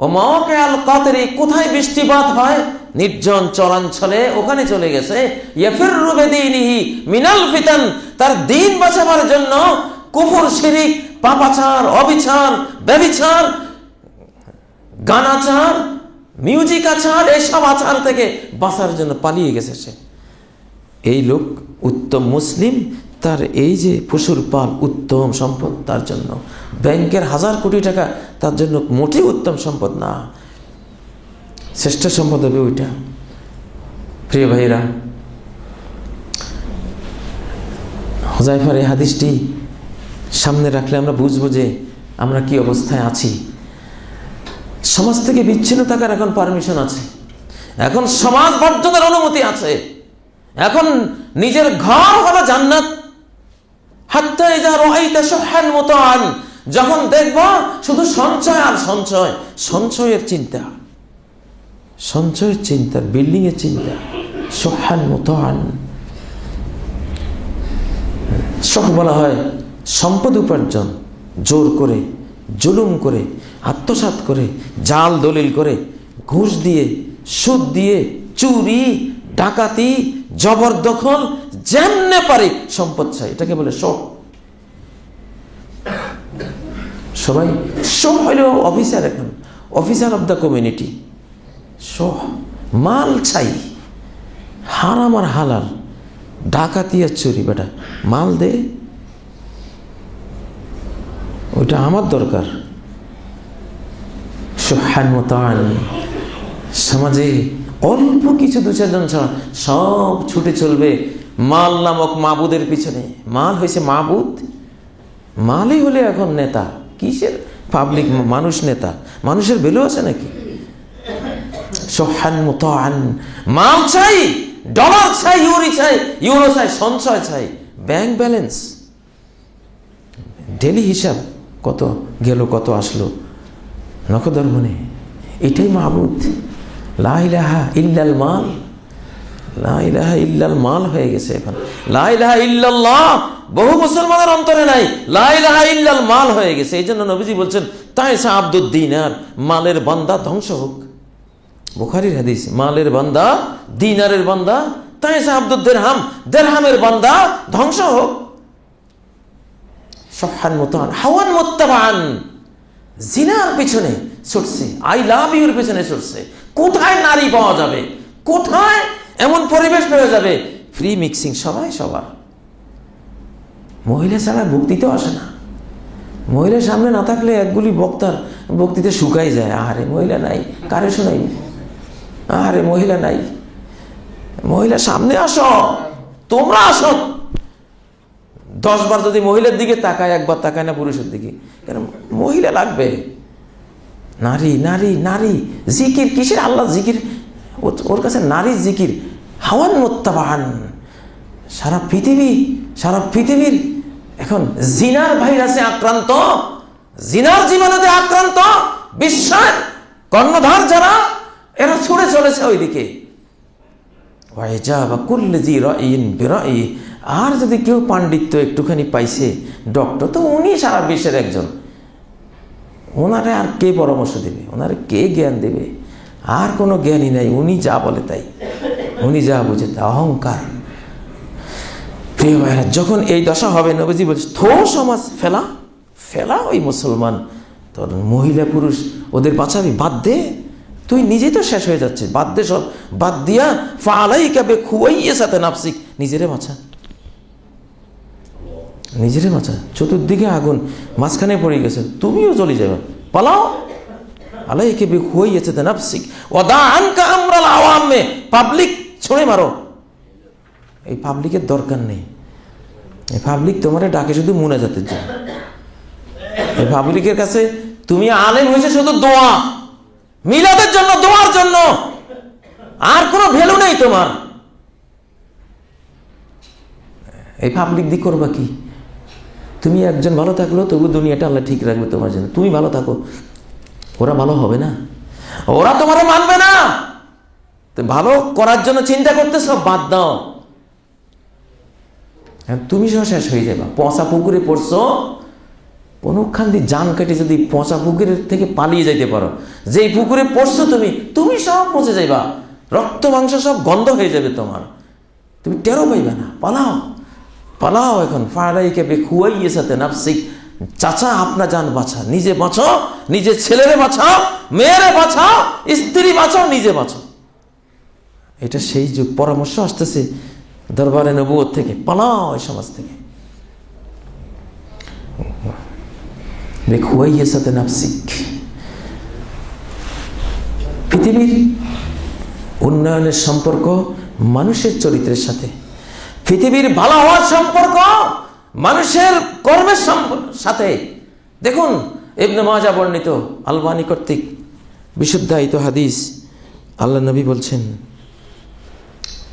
[SPEAKER 2] ও মাওয়াকিআল কাতরি, কোথায় বৃষ্টিপাত হয়, নির্জন চরাঞ্চলে, ওখানে চলে গেছে। ইয়াফিররু বিদীনিহি মিনাল ফিতান, তার দিন বাঁচাবার জন্য কুফর, শিরিক, পাপাচার, অবিচার, ব্যভিচার, গানাচার, মিউজিক আচার, এইসব আচার থেকে বাঁচার জন্য পালিয়ে গেছে সে। এই লোক উত্তম মুসলিম, তার এই যে পশুর পাল উত্তম সম্পদ তার জন্য, ব্যাংকের 1000 কোটি টাকা তার জন্য মোটেই উত্তম সম্পদ না, শ্রেষ্ঠ সম্পদ হবে ওইটা। প্রিয় ভাইরা, হুযায়ফার এই হাদিসটি সামনে রাখলে আমরা বুঝবো যে আমরা কি অবস্থায় আছি। সমাজ থেকে বিচ্ছিন্ন থাকার এখন পারমিশন আছে, এখন সমাজ বর্জনের অনুমতি আছে, এখন নিজের ঘর হলো জান্নাত। হাত্তা ইযা রাআইতা শুহহান মুতাআন, যখন দেখবা শুধু সঞ্চয় আর সঞ্চয়, সঞ্চয়ের চিন্তা, সঞ্চয়ের চিন্তা, বিল্ডিং এর চিন্তা, শুহহান মুতাআন। শখ বলা হয় সম্পদ উপার্জন জোর করে, জুলুম করে, আত্মসাৎ করে, জাল দলিল করে, ঘুষ দিয়ে, সুদ দিয়ে, চুরি, ডাকাতি, জবরদখল, যেমনে পারে সম্পদ চাই, এটাকে বলে শখ। সবাই শখ হইল অফিসার, এখন অফিসার অব দ্য কমিউনিটি। শখ, মাল চাই, হারাম আর হালাল, ডাকাতি আর চুরি, বেটা মাল দে, ওইটা আমার দরকার। শুহহান মুতাআন। সমাজে অল্প কিছু 2-4 জন ছাড়া সব ছুটে চলবে মাল নামক মাবুদের পিছনে। মাল হয়েছে মাবুদ, মালই হলে এখন নেতা। কিসের পাবলিক মানুষ নেতা? মানুষের ভ্যালু আছে নাকি? শুহহান মুতাআন। মাল চাই, ডলার চাই, ইউরো চাই, সঞ্চয় চাই, ব্যাংক ব্যালেন্স, ডেলি হিসাব, কত গেল কত আসলো নখদর্পণে। এটাই মাবুদ। লা ইলাহা ইল্লাল মাল, লা ইলাহা ইল্লাল মাল হয়ে গেছে এখন। লা ইলাহা ইল্লাল্লাহ বহু মুসলমানের অন্তরে নাই, লা ইলাহা ইল্লাল মাল হয়ে গেছে। এই জন্য নবীজি বলছেন তাইসা আব্দুদ দিনার, মালের বান্দা ধ্বংস হোক। বুখারীর হাদিস, মালের বান্দা, দিনারের বান্দা, তাইসা আব্দুদ দিরহাম, দিরহামের বান্দা ধ্বংস হোক। শুহহান মুতাআন, হাওয়ান মুত্তাবাআন, জিনার পিছনে ছুটছে, আই লাভ ইউর পিছনে ছুটছে। কোথায় নারী পাওয়া যাবে, কোথায় এমন পরিবেশ পেয়ে যাবে, ফ্রি মিক্সিং, সবাই সবার। মহিলা ছাড়া বক্তৃতাও আসে না, মহিলার সামনে না থাকলে একগুলি বক্তার বক্তৃতা শুকাই যায়। আরে মহিলা নাই, কারে শোনাই? আরে মহিলা নাই, মহিলা সামনে আসো, তোমরা আসো। 10 বার যদি মহিলার দিকে তাকায়, একবার তাকায় না পুরুষের দিকে, কারণ মহিলা লাগবে। নারী নারী নারী, জিকির কিসের? আল্লাহ জিকির, ওর কাছে নারী জিকির। হাওয়ান মুত্তাবাআন। সারা পৃথিবীর এখন জিনার ভাইরাসে আক্রান্ত, জিনার জীবনেতে আক্রান্ত বিশ্বের কর্ণধার যারা, এরা ছুড়ে চলেছে ওইদিকে। ওয়াইজাবা কুল্লি জি রাইন বিরাই। আর যদি কেউ পাণ্ডিত্য একটুখানি পাইছে, ডক্টর, তো উনি সারা বিশ্বের একজন। ওনারে আর কে পরামর্শ দেবে, ওনারে কে জ্ঞান দেবে? আর কোনো জ্ঞানই নাই, উনি যা বলে তাই, উনি যা বুঝে তা। অহংকার। প্রিয় ভাইরা, যখন এই দশা হবে, নবীজি বলছে থো সমাজ ফেলা ফেলা, ওই মুসলমান তোর মহিলা পুরুষ ওদের বাঁচাবি, বাদ দে, তুই নিজেই তো শেষ হয়ে যাচ্ছে, বাদ দে সব, বাদ দিয়া ফালাইকা বিখুওয়াইসাতি নাফসিক, নিজেরে বাঁচা, নিজেরে বাঁচা। চতুর্দিকে আগুন, মাঝখানে পড়ে গেছে, তুমিও চলে যাবে, পালাও। আলাইকা বিখুওয়াইসাতি নাফসিক ওয়া দা আনকা আমরাল আওয়ামে, পাবলিক ছুঁড়ে মারো। এই পাবলিকের দরকার নেই, এই পাবলিক তোমারে ডাকে শুধু মুনাজাতের জন্য। এই পাবলিকের কাছে তুমি আলেম হয়েছে শুধু দোয়া, মিলাদের জন্য, দোয়ার জন্য, আর কোনো ভ্যালু নেই তোমার। এই পাবলিক দিয়ে করবা কি? তুমি একজন ভালো থাকলেও তবু দুনিয়াটা আল্লাহ ঠিক রাখবে তোমার জন্য। তুমি ভালো থাকো, ওরা ভালো হবে না, ওরা তোমারে মানবে না। ভালো করার জন্য চিন্তা করতেছ, বাদ দাও, তুমি সহ শেষ হয়ে যাবা। পচা পুকুরে পড়ছো, কোনখান দিয়ে জান কেটে যদি পচা পুকুরের থেকে পালিয়ে যাইতে পারো, যেই পুকুরে পড়ছো তুমি সব পচে যাইবা, রক্ত মাংস সব গন্ধ হয়ে যাবে তোমার, তুমি টেরো পাইবে না। পালাও, পালাও এখন। ফালাইকা বিখুওয়াইসাতি নাফসিক, চাচা আপনা জান বাঁচা, নিজে বাঁচো, নিজের ছেলেরে বাঁচাও, মেয়েরে বাঁচাও, স্ত্রী বাঁচাও, নিজে বাঁচো। এটা সেই যুগ। পরামর্শ আসতেছে দরবারে নবুয়ত থেকে, পালাও এই সমাজ থেকে। বিখুয়াইয়াসাতে নাফসিক। পৃথিবীর উন্নয়নের সম্পর্ক মানুষের চরিত্রের সাথে, পৃথিবীর ভালো হওয়ার সম্পর্ক মানুষের কর্মের সাথে। দেখুন ইবনে মাজাহ বর্ণিত আলবানী কর্তৃক বিশুদ্ধায়িত হাদিস, আল্লাহ নবী বলছেন,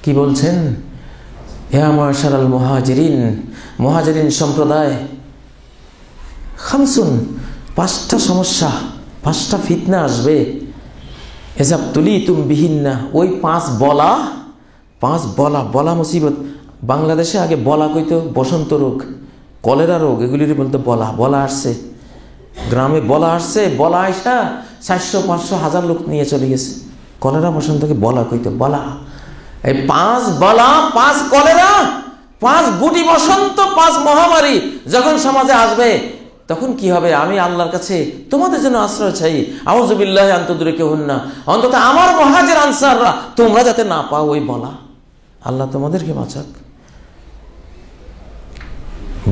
[SPEAKER 2] কি বলছেন? ইয়া মাশারাল মুহাজিরিন, মুহাজিরিন সম্প্রদায়, খামসুন, 5টা সমস্যা, 5টা ফিতনা আসবে। এজাব তুলিতুম বিহিন্না, ওই 5 বলা মুসিবত। বাংলাদেশে আগে বলা কইতো বসন্ত রোগ, কলেরা রোগ, এগুলির বলতো বলা আসছে। গ্রামে বলা আসছে, বলা আইসা 400, 500, 1000 লোক নিয়ে চলে গেছে। কলেরা বসন্তকে বলা কইতো, বলা। এই 5 বলা, 5 কলেরা, 5 গুটি বসন্ত, 5 মহামারী যখন সমাজে আসবে, তখন কি হবে? আমি আল্লাহর কাছে তোমাদের জন্য আশ্রয় চাই। আউযু বিল্লাহি আন তুদরিকুহুন্না, অন্তত আমার মুহাজির আনসাররা তোমরা যাতে না পাও ওই বলা। আল্লাহ তোমাদেরকে বাঁচাক।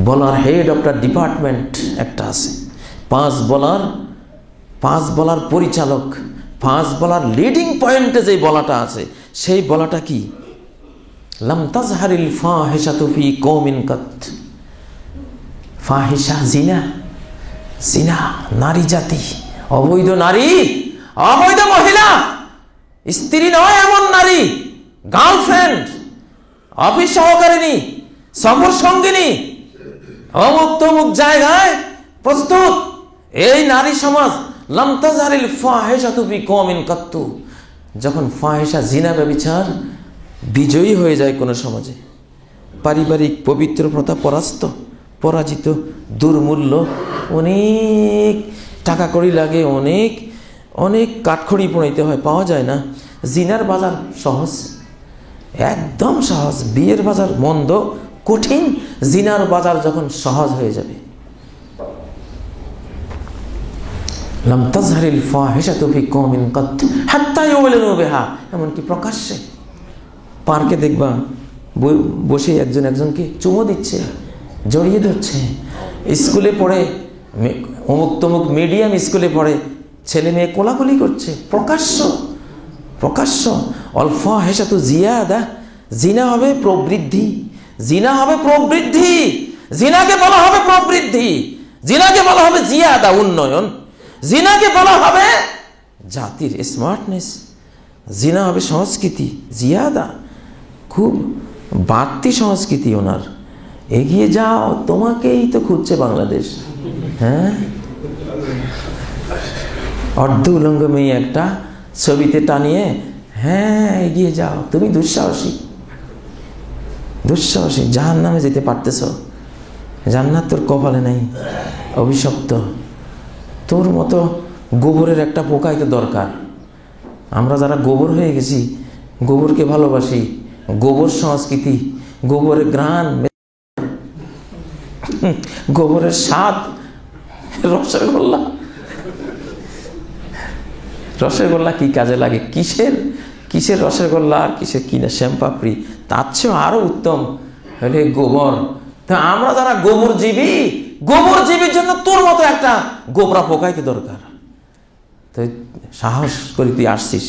[SPEAKER 2] বলার হেড অফ দ্য ডিপার্টমেন্ট একটা আছে, 5 বলার পরিচালক, 5 বলার লিডিং পয়েন্টে যে বলাটা আছে, সেই বলাটা কি? লাম তাজহারিল ফাহিশাতু ফি কওমিন কাত। ফাহিশা, জিনা, নারী জাতি, অবৈধ নারী, অবৈধ মহিলা, স্ত্রী নয় এমন নারী, গার্লফ্রেন্ড, অফিস সহকারিনী, সফর সঙ্গিনী, অমুক তমুক জায়গায় প্রস্তুত, এই নারী সমাজ। লাম তাজহারিল ফাহিশাতু ফি কওমিন কাত। যখন ফাহিশা, জিনা, ব্যভিচার বিজয়ী হয়ে যায় কোনো সমাজে, পারিবারিক পবিত্র প্রথা পরাজিত, দুর্মূল্য, অনেক টাকা কড়ি লাগে, অনেক কাঠখড়ি পোড়াইতে হয়, পাওয়া যায় না। জিনার বাজার সহজ, একদম সহজ। বিয়ের বাজার মন্দ, কঠিন, জিনার বাজার যখন সহজ হয়ে যাবে। লাম তাজহারিল ফাহিশাতু ফি কওমিন কাত হাত্তা ইউলিনু বিহা। এমনকি প্রকাশ্যে পার্কে দেখবা বসে একজনকে চুমো দিচ্ছে, জড়িয়ে ধরছে। স্কুলে পড়ে, অমুক তমুক মিডিয়াম স্কুলে পড়ে ছেলে মেয়ে কোলাকুলি করছে, প্রকাশ্য। অল ফাহিশাতু জিয়াদা, জিনা হবে প্রবৃদ্ধি, জিনাকে বলা হবে প্রবৃদ্ধি, জিনাকে বলা হবে জিয়াদা, উন্নয়ন, জিনাকে বলা হবে জাতির স্মার্টনেস, জিনা হবে সংস্কৃতি, জিয়াদা, খুব বাড়তি সংস্কৃতি ওনার। এগিয়ে যাও, তোমাকেই তো খুঁজছে বাংলাদেশ। হ্যাঁ, অর্ধ উলঙ্গ মেয়ে একটা ছবিতে টানিয়ে, হ্যাঁ এগিয়ে যাও, তুমি দুঃসাহসী, জাহান্নামে যেতে পারতেছ, জান্নাত তোর কপালে নাই, অভিশপ্ত। তোর মতো গোবরের একটা পোকাই তো দরকার। আমরা যারা গোবর হয়ে গেছি, গোবরকে ভালোবাসি, গোবর সংস্কৃতি, গোবরের ঘ্রাণ, গোবরের স্বাদ, রসগোল্লা কি কাজে লাগে? কিসের রসগোল্লা আর কিসের কিনা শ্যামপাপড়ি, তার চেয়েও আরো উত্তম হলে গোবর। তা আমরা যারা গোবরজীবীর জন্য তোর মতো একটা গোবরা পোকাইতে দরকার। তো সাহস করে তুই আসছিস,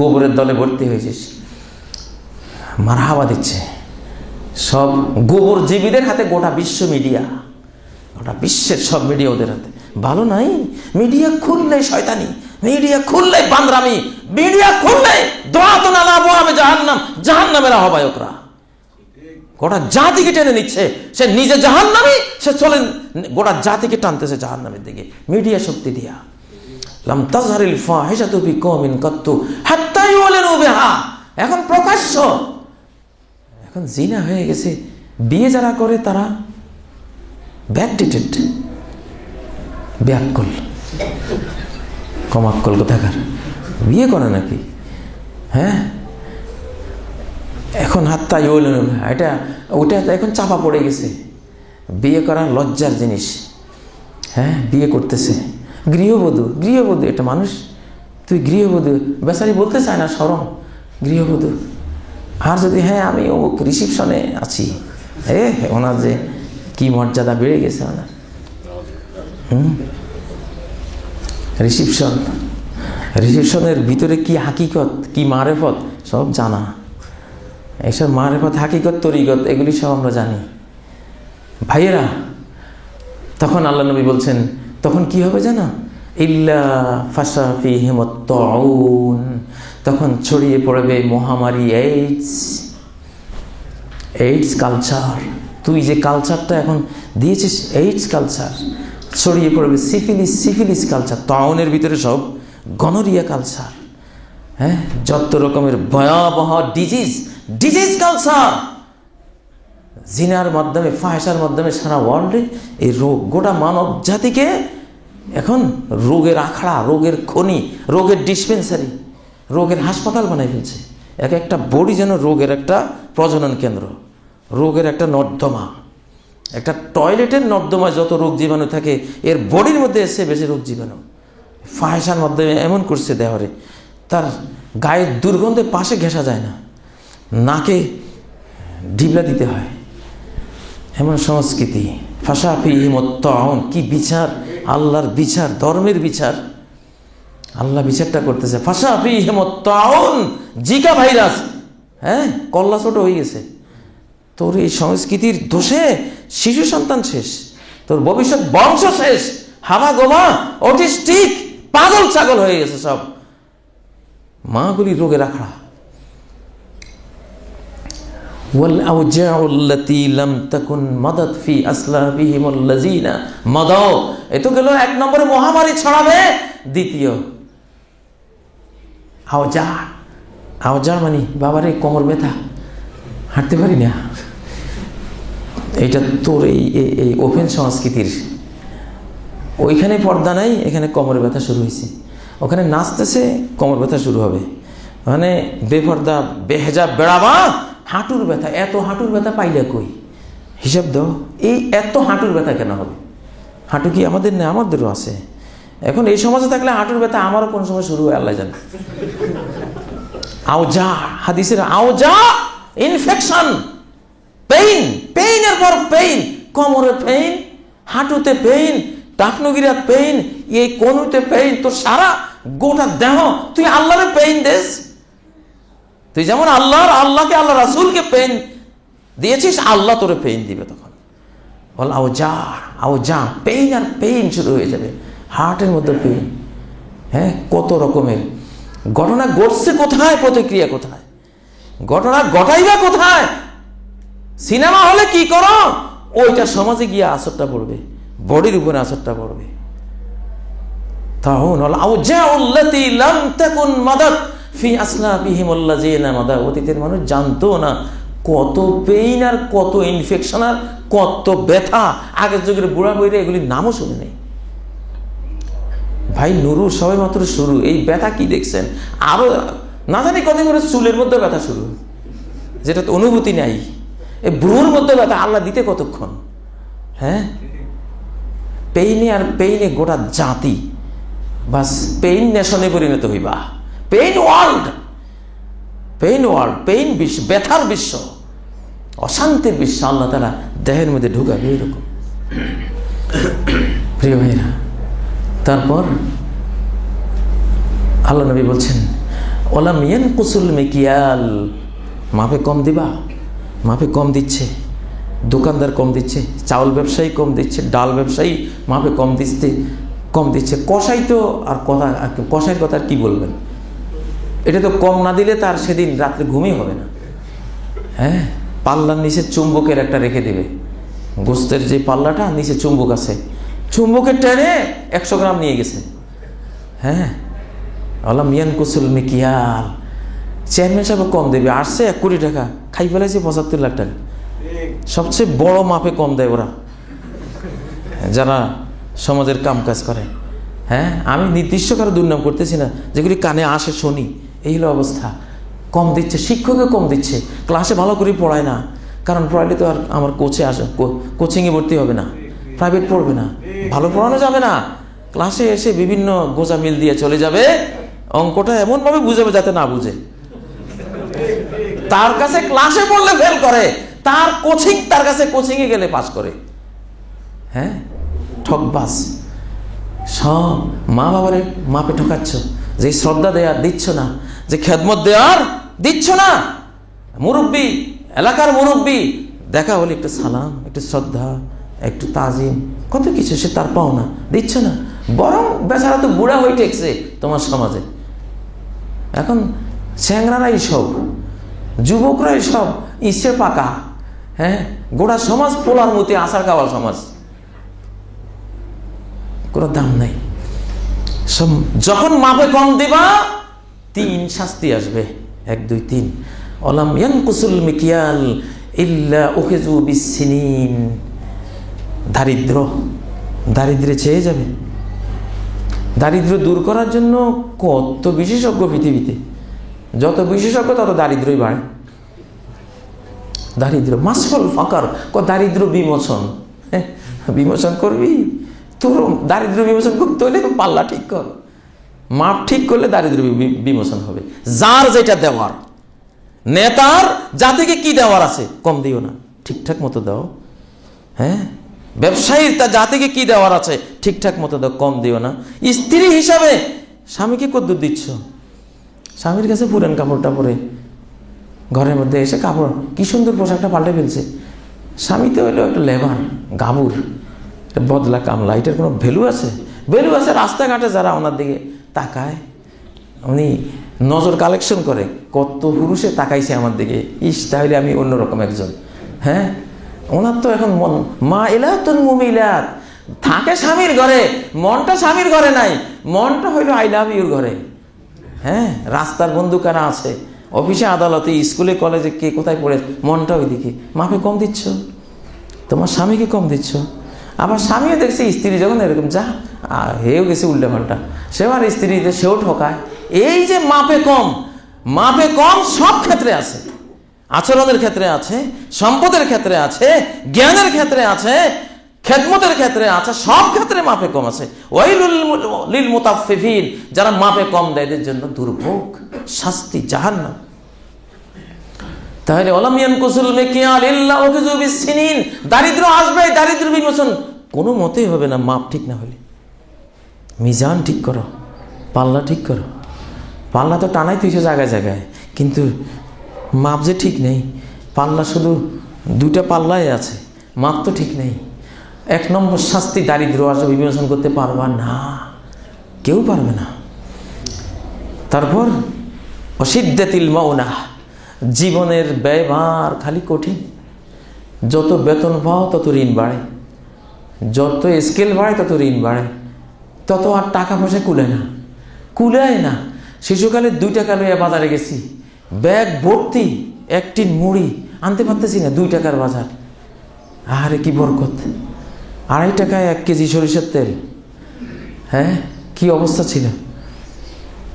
[SPEAKER 2] গোবরের দলে ভর্তি হয়েছিস, মারহাবা দিচ্ছে সব গোবরজীবীদের হাতে। গোটা বিশ্ব মিডিয়া, গোটা বিশ্বের সব মিডিয়া ওদের হাতে। ভালো নাই, মিডিয়া খুললে শয়তানি, মিডিয়া খুললে বান্দরামি, মিডিয়া খুললে দুআতুন আলা আবওয়াবে জাহান্নাম, জাহান্নামের আহ্বায়করা গোটা জাতিকে টেনে নিচ্ছে। সে নিজে জাহান্নামী, সে চলে গোটা জাতিকে টানতেছে জাহান্নামের দিকে মিডিয়া শক্তি দিয়া। লাম তাজহারিল ফাহিশাতু ফি কওমিন কাত হাত্তা ইউলিনু বিহা। এখন প্রকাশ্য, এখন জিনা হয়ে গেছে। বিয়ে যারা করে তারা ব্যাকডেটেড, ব্যাককল, কমাক্কল কোথাকার, বিয়ে করে নাকি? হ্যাঁ, এখন হাত্তা ইউলিনু, ওটা এখন চাপা পড়ে গেছে। বিয়ে করা লজ্জার জিনিস। হ্যাঁ, বিয়ে করতেছে গৃহবধূ, এটা মানুষ? তুই গৃহবধূ, বেচারি বলতে চায় না, শরম, গৃহবধূ। আর যদি হ্যাঁ আমি ও রিসিপশনে আছি, ওনার যে কি মর্যাদা বেড়ে গেছে ওনার। রিসিপশনের ভিতরে কি হাকিকত, কি মারেফত সব জানা। এইসব মারেফত, হাকিকত, তরিকত এগুলি সব আমরা জানি ভাইয়েরা। তখন আল্লাহ নবী বলছেন তখন কি হবে জানো? ইল্লা ফাশা ফীহিমুত তাউন, তখন ছড়িয়ে পড়বে মহামারী, এইডস কালচার। তুই যে কালচারটা এখন দিয়েছিস এইডস কালচার, ছড়িয়ে পড়বে সিফিলিস কালচার, তাউনের ভিতরে সব গনোরিয়া কালচার, হ্যাঁ, যত রকমের ভয়াবহ ডিজিজ কালচার, জিনার মাধ্যমে, ফাহেসার মাধ্যমে সারা ওয়ার্ল্ডে এই রোগ, গোটা মানব জাতিকে এখন রোগের আখড়া, রোগের খনি, রোগের ডিসপেন্সারি, রোগের হাসপাতাল বানাই ফেলছে। এক একটা বডি যেন রোগের একটা প্রজনন কেন্দ্র, রোগের একটা নর্দমা। একটা টয়লেটের নর্দমায় যত রোগ জীবাণু থাকে এর বডির মধ্যে এসে বেশি রোগ জীবাণু। ফাহেসার মাধ্যমে এমন করছে দেহরে, তার গায়ের দুর্গন্ধে পাশে ঘেঁষা যায় না, নাকে ঢিবলা দিতে হয়, এমন সংস্কৃতি। ফাশা ফীহিমুত তাউন, কি বিচার, আল্লাহর বিচার, ধর্মের বিচার, আল্লাহ বিচারটা করতেছে। ফাশা ফীহিমুত তাউন, জিকা ভাইরাস, হ্যাঁ, কল্লা ছোট হয়ে গেছে। তোর এই সংস্কৃতির দোষে শিশু সন্তান শেষ, তোর ভবিষ্যৎ বংশ শেষ, হাবা গোমা, অটিস্টিক, পাগল ছাগল হয়ে গেছে সব, মাগুলি রোগে রাখা। এ তো গেল এক নম্বরে মহামারী ছড়াবে। দ্বিতীয় আওজার মানে বাবারে কোমর ব্যথা, হাঁটতে পারি না। এইটা তোর এই ওপেন সংস্কৃতির, ওইখানে পর্দা নাই, এখানে কোমর ব্যথা শুরু হয়েছে, ওখানে নাচতেছে কোমর ব্যথা শুরু হবে, মানে বেপর্দা বেহেজাব বেড়াবা, হাঁটুর ব্যথা। এত হাঁটুর ব্যথা পাইলে কই? হিসাব দাও, এই এত হাঁটুর ব্যথা কেন হবে? হাঁটু কি আমাদের নেই? আমাদেরও আছে। এখন এই সমাজে থাকলে হাঁটুর ব্যথা আমারও কোন সময় শুরু হয় আল্লাহ জানে। আওজা, হাদিসের আওজা, ইনফেকশন, পেইনের পর পেইন, কোমরে পেইন, হাঁটুতে পেইন, টাকনুগিরাত পেইন, এই কোনুতে পেইন, তোর সারা গোটা দেহ, তুই আল্লাহরে পেইন দেস। তুই যেমন আল্লাহকে, আল্লাহ রাসূলকে পেইন দিয়েছিস, আল্লাহ তোরে পেইন দিবে। তখন বল আওজা, পেইন আর পেইন শুরু হয়ে যাবে, হার্টের মধ্যে পেইন। হ্যাঁ, কত রকমের ঘটনা ঘটছে, কোথায় প্রতিক্রিয়া, কোথায় ঘটনা ঘটাইবা, কোথায়? সিনেমা হলে কি করো, ওইটা সমাজে গিয়ে আসরটা পড়বে, বডির উপরে আসরটা পড়বে। তাহুন আওজাউল্লাতী লাম তাকুন মাদাত ফি আসলাফিহিমুল্লাযিনা মাদা, অতীতের মানুষ জানতো না কত পেইন আর কত ইনফেকশন আর কত ব্যথা। আগের যুগের বুড়া বইরে এগুলির নামও শুনে নেই। ভাই নুরু সবে মাত্র শুরু, এই ব্যথা কি দেখছেন? আরো না জানি কত করে চুলের মধ্যে ব্যথা শুরু, যেটা তো অনুভূতি নাই। এই ব্রুর মধ্যে ব্যথা আল্লাহ দিতে কতক্ষণ? হ্যাঁ, পেইনে আর পেইনে গোটা জাতি, বাস পেইন নেশনে পরিণত হইবা। পেইন ওয়ার্ল্ড, পেইন বিশ্ব, ব্যথার বিশ্ব, অশান্তির বিশ্ব আল্লাহ তাআলা দেহের মধ্যে ঢুকাবে এরকম। প্রিয় ভাইরা, তারপর আল্লাহ নবী বলছেন ওয়ালাম ইয়ানকুসুল মিকিয়াল, মাপে কম দিবা, মাপে কম দিচ্ছে, দোকানদার কম দিচ্ছে, চাউল ব্যবসায়ী কম দিচ্ছে, ডাল ব্যবসায়ী মাপে কম দিচ্ছে, কসাই তো আর কথা, কসাইয়ের কথা আর কি বলবেন? এটা তো কম না দিলে তার সেদিন রাত্রে ঘুমই হবে না। হ্যাঁ, পাল্লার নিচে চুম্বকের একটা রেখে দেবে, গোস্তের যে পাল্লাটা নিচে চুম্বক আছে, চুম্বকের টেনে 100 গ্রাম নিয়ে গেছে। হ্যাঁ, ওয়ালাম ইয়ানকুসুল মিকিয়াল, চেয়ারম্যান সাহেব কম দেবে, আসছে 1 কোটি টাকা, খাই ফেলেছে 75 লাখ টাকা। সবচেয়ে বড় মাপে কম দেয় ওরা, যারা সমাজের কাম কাজ করে। হ্যাঁ, আমি নির্দিষ্ট কারো দুর্নাম করতেছি না, যেগুলি কানে আসে শুনি, এই হলো অবস্থা। কম দিচ্ছে, শিক্ষকও কম দিচ্ছে, ক্লাসে ভালো করে পড়ায় না, কারণ পড়াইলে তো আর আমার কোচিংয়ে ভর্তি হবে না, প্রাইভেট পড়বে না, ভালো পড়ানো যাবে না। ক্লাসে এসে বিভিন্ন গোজা মিল দিয়ে চলে যাবে, অঙ্কটা এমনভাবে বুঝাবে যাতে না বুঝে। তার কাছে ক্লাসে পড়লে ফেল করে, তার কাছে কোচিংয়ে গেলে পাস করে। হ্যাঁ, ঠকবাজ। সব মা বাবারে মাপে ঠকাচ্ছ, যে শ্রদ্ধা দেয়ার দিচ্ছ না, যে খেদমত দেওয়ার দিচ্ছ না। মুরব্বী, এলাকার মুরব্বী দেখা হলে একটু সালাম, একটু শ্রদ্ধা, একটু তাজিম, কত কিছু সে তার পাওনা দিচ্ছ না। বরং বেচারা তো বুড়া হয়ে ঠেকছে তোমার সমাজে। এখন চ্যাংরারাই সব, যুবকরাই সব ইচ্ছে পাকা। হ্যাঁ, গোটা সমাজ পোলার মতো আচার খাওয়া সমাজ, কোনো দাম নাই। যখন মাপে কম দিবা 3 শাস্তি আসবে, 1 2 3। অলাম ইয়ানকুসুল মিকিয়াল ইল্লা উখিযু বিসসিনিন। দারিদ্রে চেয়ে যাবে। দারিদ্র দূর করার জন্য কত বিশেষজ্ঞ পৃথিবীতে, যত বিশেষজ্ঞ তত দারিদ্রই বাড়ে। দারিদ্র মাসফল ফাকার, দারিদ্র বিমোচন। বিমোচন করবি, তোর দারিদ্র বিমোচন করতে হলে পাল্লা ঠিক কর, মাপ ঠিক করলে দারিদ্র বিমোচন হবে। যার যেটা দেওয়ার, নেতার যা থেকে কি দেওয়ার আছে কম দিও না, ঠিকঠাক মতো দাও। হ্যাঁ, ব্যবসায়ীর তা যা থেকে কি দেওয়ার আছে ঠিকঠাক মতো দাও, কম দিও না। স্ত্রী হিসাবে স্বামীকে কদ্দুর দিচ্ছ? স্বামীর কাছে পুরান কাপড়টা পরে ঘরের মধ্যে এসে কাপড় কি সুন্দর পোশাকটা পাল্টে ফেলছে। স্বামী তো হইলো একটা লেবার, গাবুর, বদলা কামলা, এটার কোনো ভ্যালু আছে? ভ্যালু আছে রাস্তাঘাটে যারা ওনার দিকে তাকায়, উনি নজর কালেকশন করে, কত পুরুষে তাকাইছে আমার দিকে, ইস তাহলে আমি অন্যরকম একজন। হ্যাঁ, ওনার তো এখন মন মা ইলাতুন মুমিলাত থাকে স্বামীর ঘরে, মনটা স্বামীর ঘরে নাই, মনটা হইলো আই লাভ ইউর ঘরে। হ্যাঁ, রাস্তার বন্ধু কারা আছে, অফিসে আদালতে স্কুলে কলেজে কে কোথায় পড়ে, মনটা ওইদিকে। মাপে কম দিচ্ছ, তোমার স্বামীকে কম দিচ্ছ। আবার স্বামীও দেখছে স্ত্রী যখন এরকম যা হেও গেছে উল্টে পাল্টা, সেও আর স্ত্রীতে সেও ঠকায়। এই যে মাপে কম সব ক্ষেত্রে আছে, আচরণের ক্ষেত্রে আছে, সম্পদের ক্ষেত্রে আছে, জ্ঞানের ক্ষেত্রে আছে, খেদমতের ক্ষেত্রে আছে, সব ক্ষেত্রে মাপে কম আছে। ওয়াইলুল লিল মুতাফফিফিন, যারা মাপে কম দেয় এদের জন্য দুর্ভোগ, শাস্তি, জাহান্নাম। তাহলে ওয়ালাম ইয়ানকুসুল মিকিয়াল ইল্লা উখিযু বিসসিনিন, দারিদ্র আসবে, দারিদ্র বিমোচন কোনো মতেই হবে না মাপ ঠিক না হলে। মিজান ঠিক করো, পাল্লা ঠিক করো। পাল্লা তো টানাই তুইছো জায়গায় জায়গায়, কিন্তু মাপ যে ঠিক নেই। পাল্লা শুধু 2টা পাল্লাই আছে, মাপ তো ঠিক নেই। 1 নম্বর শাস্তি, দারিদ্র আসবে, বিমোচন করতে পারবা না, কেউ পারবে না। তারপর অসিদ্দাতিল মাউনা, জীবনের ব্যয়ভার খালি কঠিন। যত বেতন পাও তত ঋণ বাড়ে, যত স্কেল বাড়ে তত ঋণ বাড়ে, তত আর টাকা পয়সা কুলায় না। শিশুকালে 2 টাকা লইয়া বাজারে গেছি, ব্যাগ ভর্তি 1 টিন মুড়ি আনতে পারতেছি না, 2 টাকার বাজার। আরে কি বরকত, 2.5 টাকায় 1 কেজি সরিষার তেল। হ্যাঁ, কি অবস্থা ছিল।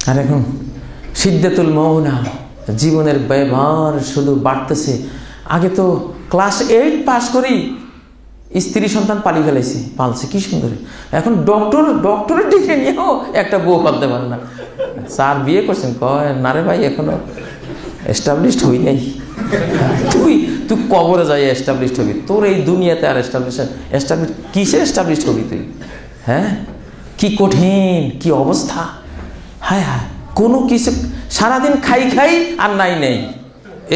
[SPEAKER 2] আর এখন সিদ্দাতুল মাউনা, জীবনের ব্যয়ভার শুধু বাড়তেছে। আগে তো ক্লাস 8 পাস করি স্ত্রী সন্তান পালছে কি সুন্দর। এখন ডক্টরের ডিগ্রি নিয়েও একটা বউ পালতে পারে না। স্যার বিয়ে করছেন, কয় না রে ভাই এখনো এস্টাবলিশড হই নাই। তুই কবরে যাই এস্টাবলিশড হবি, তোর এই দুনিয়াতে আর এস্টাবলিশ কিসের এস্টাবলিশড হবি তুই? হ্যাঁ, কি কঠিন, কি অবস্থা। হায় হায়, কোনো কিছু সারাদিন খাই আর নাই নেই।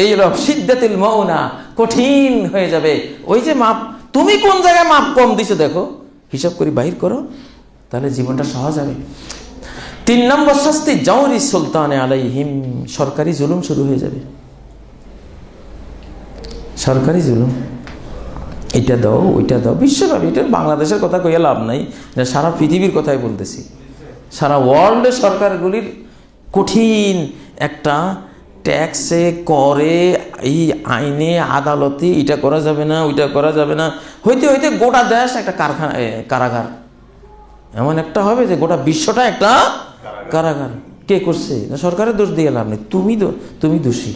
[SPEAKER 2] এই হলো সিদ্দাতুল মাউনা, কঠিন হয়ে যাবে। ওই যে মাপ, তুমি কোন জায়গায় মাপ কম দিছো দেখো, হিসাব করে বাহির করো, তাহলে জীবনটা সহজ হবে। 3 নম্বর শাস্তি, জাওরি সুলতানে আলাইহিম, সরকারি জুলুম শুরু হয়ে যাবে। সরকারি জুলুম, এটা দাও ওইটা দাও, বিশ্বব্যাপী। এটা বাংলাদেশের কথা কইয়া লাভ নাই, সারা পৃথিবীর কথাই বলতেছি। সারা ওয়ার্ল্ডে সরকারগুলির কঠিন একটা ট্যাক্সে, করে, এই আইনে, আদালতে এটা করা যাবে না, ওইটা করা যাবে না, হইতে গোটা দেশ একটা কারাগার। এমন একটা হবে যে গোটা বিশ্বটা একটা কারাগার। কে করছে? না সরকারের দোষ দিয়ে লাভ নেই, তুমি দোষী।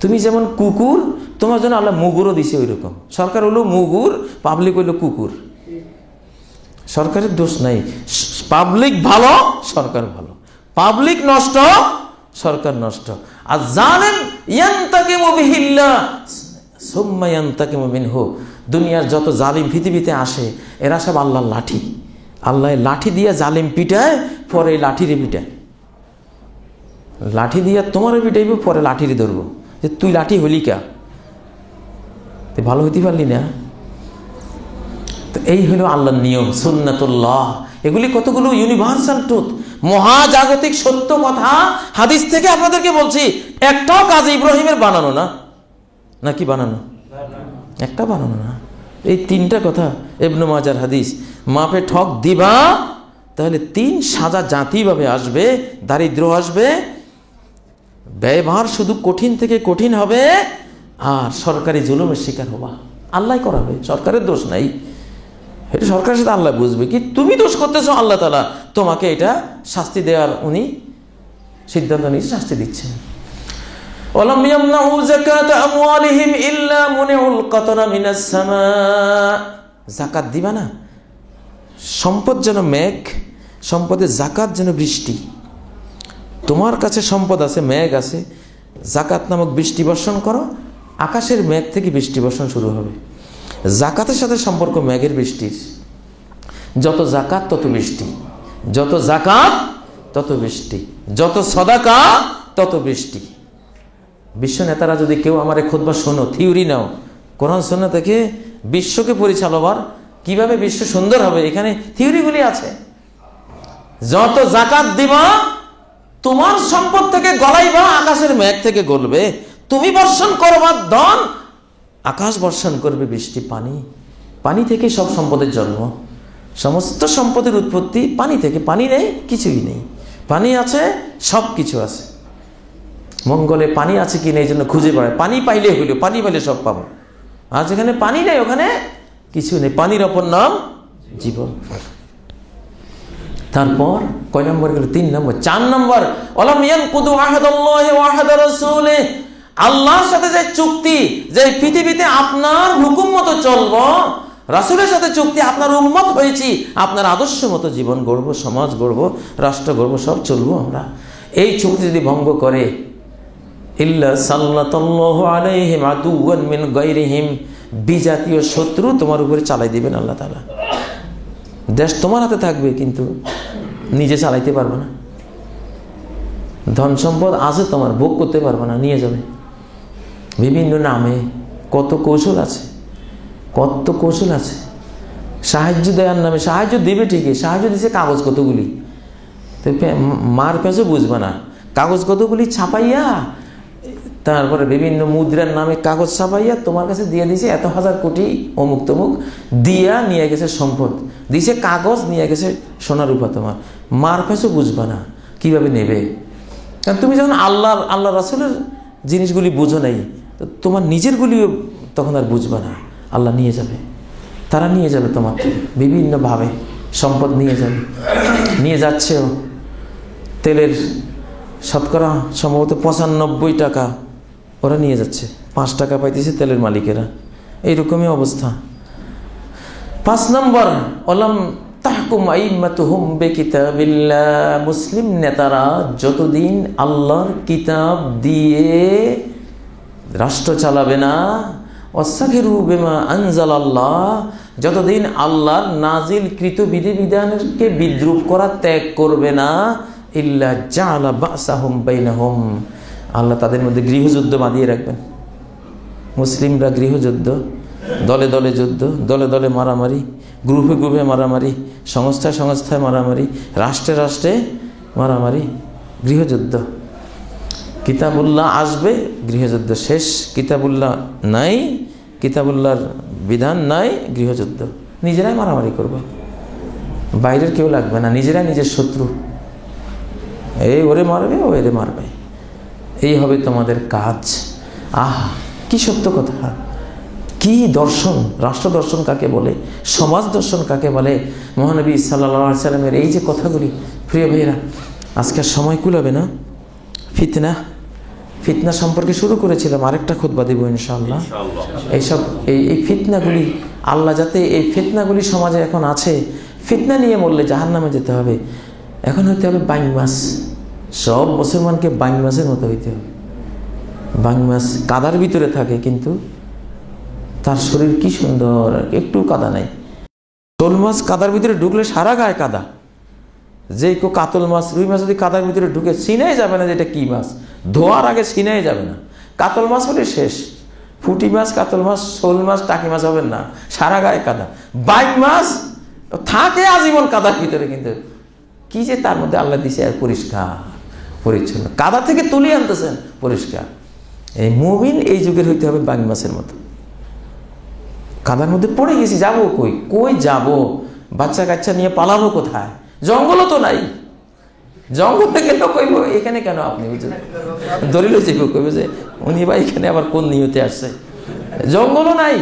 [SPEAKER 2] তুমি যেমন কুকুর, তোমার জন্য আল্লাহ মুগুরও দিছে ওই রকম। সরকার হলো মুগুর, পাবলিক হইলো কুকুর। সরকারের দোষ নাই, পাবলিক ভালো, সরকার ভালো। পাবলিক নষ্ট, সরকার নষ্ট। আর জালেম ইয়ান্তাকিমু বিহিল্লাহ সুম্মা ইয়ান্তাকিমু মিনহু, দুনিয়ার যত জালিম পৃথিবীতে আসে এরা সব আল্লাহর লাঠি। আল্লাহ লাঠি দিয়া জালিম পিটায়, পরে লাঠিরে পিটায়। লাঠি দিয়া তোমার পিটাইব, পরে লাঠিরে ধরবো যে তুই লাঠি হলি কা, তুই ভালো হইতে পারলি না। তো এই হলো আল্লাহর নিয়ম, সুন্নাতুল্লাহ। এগুলি কতগুলো ইউনিভার্সাল ট্রুথ, মহাজাগতিক সত্য কথা হাদিস থেকে আপনাদেরকে বলছি। একটাও কাজ ইব্রাহিমের বানানো না, নাকি বানানো? একটা বানানো না। এই তিনটা কথা ইবনে মাজার হাদিস। মাপে ঠক দিবা তাহলে 3 সাজা জাতিভাবে আসবে, দারিদ্র আসবে, ব্যয়ভার শুধু কঠিন থেকে কঠিন হবে, আর সরকারি জুলুমের শিকার হবা। আল্লাহ করাবে, সরকারের দোষ নাই। এটা সরকারের সাথে আল্লাহ বুঝবে কি তুমি দোষ করতেছো, আল্লাহ তাআলা তোমাকে এটা শাস্তি দেওয়ার উনি সিদ্ধান্ত নিয়ে শাস্তি দিচ্ছেন। ওয়ালাম ইয়ামনাউ যাকাত আমওয়ালিহিম ইল্লা মুনিউল কাতরা মিনাস সামা। যাকাত দিবা না, সম্পদ যেন মেঘ, সম্পদের যাকাত যেন বৃষ্টি। তোমার কাছে সম্পদ আছে, মেঘ আছে, যাকাত নামক বৃষ্টি বর্ষণ করো, আকাশের মেঘ থেকে বৃষ্টি বর্ষণ শুরু হবে। যাকাতের সাথে সম্পর্ক মেঘের বৃষ্টির। যত যাকাত তত বৃষ্টি, যত যাকাত তত বৃষ্টি, যত সদাকা তত বৃষ্টি। বিশ্ব নেতারা যদি কেউ আমারে খুতবা শোনো, থিওরি নাও, কোরআন সুন্নাহ থেকে বিশ্বকে পরিচালবার কিভাবে বিশ্ব সুন্দর হবে, এখানে থিওরিগুলি আছে। যত যাকাত দিবা তোমার সম্পদ থেকে গলাইবা, আকাশের মেঘ থেকে গলবে। তুমি বর্ষণ করবা ধন, আকাশ বর্ষণ করবে বৃষ্টি, পানি। পানি থেকে সব সম্পদের জন্ম, সমস্ত সম্পদের উৎপত্তি পানি থেকে। পানি নেই, কিছুই নেই। পানি আছে, সব কিছু আছে। মঙ্গলে পানি আছে কি না এই জন্য খুঁজে বেড়ায়, পানি পাইলে হইল, পানি পাইলে সব পাবো। আর যেখানে পানি নেই ওখানে কিছু নেই। পানির অপর নাম জীবন। তারপর কয় নম্বর গেল? 3 নম্বর। 4 নম্বর, ওয়ালাম ইয়ানকুদু আহাদাল্লাহি ওয়া আহাদা রাসূলিহি। আল্লাহর সাথে যে চুক্তি, যে পৃথিবীতে আপনার হুকুম মতো চলবো, রাসূলের সাথে চুক্তি, আপনার উম্মত হয়েছি, আপনার আদর্শ মতো জীবন গড়বো, সমাজ গড়বো, রাষ্ট্র গড়বো, সব চলবো আমরা। এই চুক্তি যদি ভঙ্গ করে, ইল্লা সাল্লাল্লাহু আলাইহিম আদুওয়ান মিন গায়রিহিম, বিজাতীয় শত্রু তোমার উপরে চালাই দিবেন আল্লাহ তাআলা। দেশ তোমার হাতে থাকবে কিন্তু নিজে চালাইতে পারবে না। ধন সম্পদ আছে তোমার, ভোগ করতে পারবে না, নিয়ে যাবে বিভিন্ন নামে। কত কৌশল আছে, কত কৌশল আছে। সাহায্য দেওয়ার নামে সাহায্য দিবে ঠিকই, সাহায্য দিচ্ছে কাগজ কতগুলি, তো মার পেঁচও বুঝবে না। কাগজ কতগুলি ছাপাইয়া, তারপরে বিভিন্ন মুদ্রার নামে কাগজ ছাপাইয়া তোমার কাছে দিয়ে দিছে এত হাজার কোটি অমুক তমুক, দিয়া নিয়ে গেছে সম্পদ, দিছে কাগজ, নিয়ে গেছে সোনা রূপা। তোমার মার পেঁচও বুঝবে না কিভাবে নেবে। কারণ তুমি যখন আল্লাহ রাসূলের জিনিসগুলি বুঝো নাই, তো তোমার নিজেরগুলিও তখন আর বুঝবে না। আল্লাহ নিয়ে যাবে, তারা নিয়ে যাবে তোমার থেকে বিভিন্নভাবে সম্পদ নিয়ে যাবে, নিয়ে যাচ্ছেও। তেলের শতকরা সম্ভবত 95 টাকা ওরা নিয়ে যাচ্ছে, 5 টাকা পাইতেছে তেলের মালিকেরা। এইরকমই অবস্থা। 5 নম্বর, ওয়ালাম তাহকুম আইম্মাতুহুম বিকিতাবিল্লাহ। মুসলিম নেতারা যতদিন আল্লাহর কিতাব দিয়ে রাষ্ট্র চালাবে না, ওয়াস্তাগফিরু বিমা আনজালাল্লাহ, যতদিন আল্লাহর নাজিলকৃত বিধিবিধানকে বিদ্রূপ করা ত্যাগ করবে না, ইল্লা জাআলা বাসাহুম বাইনাহুম, আল্লাহ তাদের মধ্যে গৃহযুদ্ধ বাঁধিয়ে রাখবেন। মুসলিমরা গৃহযুদ্ধ, দলে দলে যুদ্ধ, দলে দলে মারামারি, গ্রুপে গ্রুপে মারামারি, সংস্থায় সংস্থায় মারামারি, রাষ্ট্রে রাষ্ট্রে মারামারি, গৃহযুদ্ধ। কিতাবুল্লাহ আসবে, গৃহযুদ্ধ শেষ। কিতাবুল্লাহ নাই, কিতাবুল্লাহর বিধান নাই, গৃহযুদ্ধ। নিজেরাই মারামারি করবে, বাইরের কেউ লাগবে না, নিজেরাই নিজের শত্রু। এই ওরে মারবে, ও এরে মারবে, এই হবে তোমাদের কাজ। আহা, কি সত্য কথা, কি দর্শন! রাষ্ট্র দর্শন কাকে বলে, সমাজ দর্শন কাকে বলে, মহানবী সাল্লাল্লাহু আলাইহি সাল্লামের এই যে কথাগুলি। প্রিয় ভাইয়েরা, আজকের সময় কুলাবে না। ফিতনা সম্পর্কে শুরু করেছিলাম, আরেকটা খুতবা দেব ইনশাআল্লাহ। এইসব এই ফিতনাগুলি, আল্লাহ যাতে এই ফিতনাগুলি সমাজে এখন আছে, ফিতনা নিয়ে মরলে জাহান্নামে যেতে হবে। এখন হইতে হবে বাইং মাছ, সব মুসলমানকে বাইং মাছের মতো হইতে হবে। বাইং মাছ কাদার ভিতরে থাকে কিন্তু তার শরীর কি সুন্দর, একটু কাদা নাই। শোল মাছ কাদার ভিতরে ঢুকলে সারা গায়ে কাদা। যে কেউ কাতল মাছ, রুই মাছ যদি কাদার ভিতরে ঢুকে চিনাই যাবে না যে এটা কি মাছ, ধোয়ার আগে চিনাই যাবে না। কাতল মাছ হলে শেষ। পুঁটি মাছ, কাতল মাছ, শোল মাছ, টাকি মাছ হবেন না, সারা গায়ে কাদা। বাইক মাছ থাকে আজীবন কাদার ভিতরে, কিন্তু কি যে তার মধ্যে আল্লাহ দিছে পরিষ্কার পরিচ্ছন্ন, কাদা থেকে তুলে আনতেছেন পরিষ্কার। এই মুমিন এই যুগের হইতে হবে বাইক মাছের মতো। কাদার মধ্যে পড়ে গেছি, যাবো কই, কই যাব? বাচ্চা কাচ্চা নিয়ে পালাবো কোথায়? জঙ্গলও তো নাই। জঙ্গলে গেল কইব এখানে কেন আপনি দলিল যাইব, কইব যে উনি বা এখানে আবার কোন নিয়তে আসছে? জঙ্গলও নাই।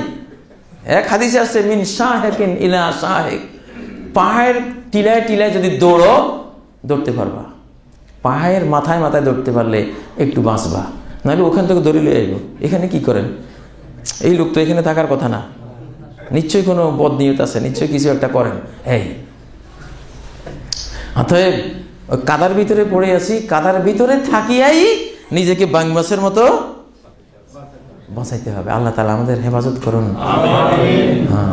[SPEAKER 2] এক হাদিসে আসছে মিন শাহেকিন ইলা শাহেক, পাহাড়ের টিলায় টিলায় যদি দৌড়তে পারবা, পাহাড়ের মাথায় মাথায় দৌড়তে পারলে একটু বাঁচবা, নাহলে ওখান থেকে দলিল আইব এখানে কি করেন? এই লোক তো এখানে থাকার কথা না, নিশ্চয়ই কোনো বদনিয়ত আছে, নিশ্চয়ই কিছু একটা করেন। এই অতএব কাদার ভিতরে পড়ে আছি, কাদার ভিতরে থাকিয়াই নিজেকে বাং মাছের মতো বাঁচাইতে হবে। আল্লাহ তাআলা আমাদের হেফাজত করুন।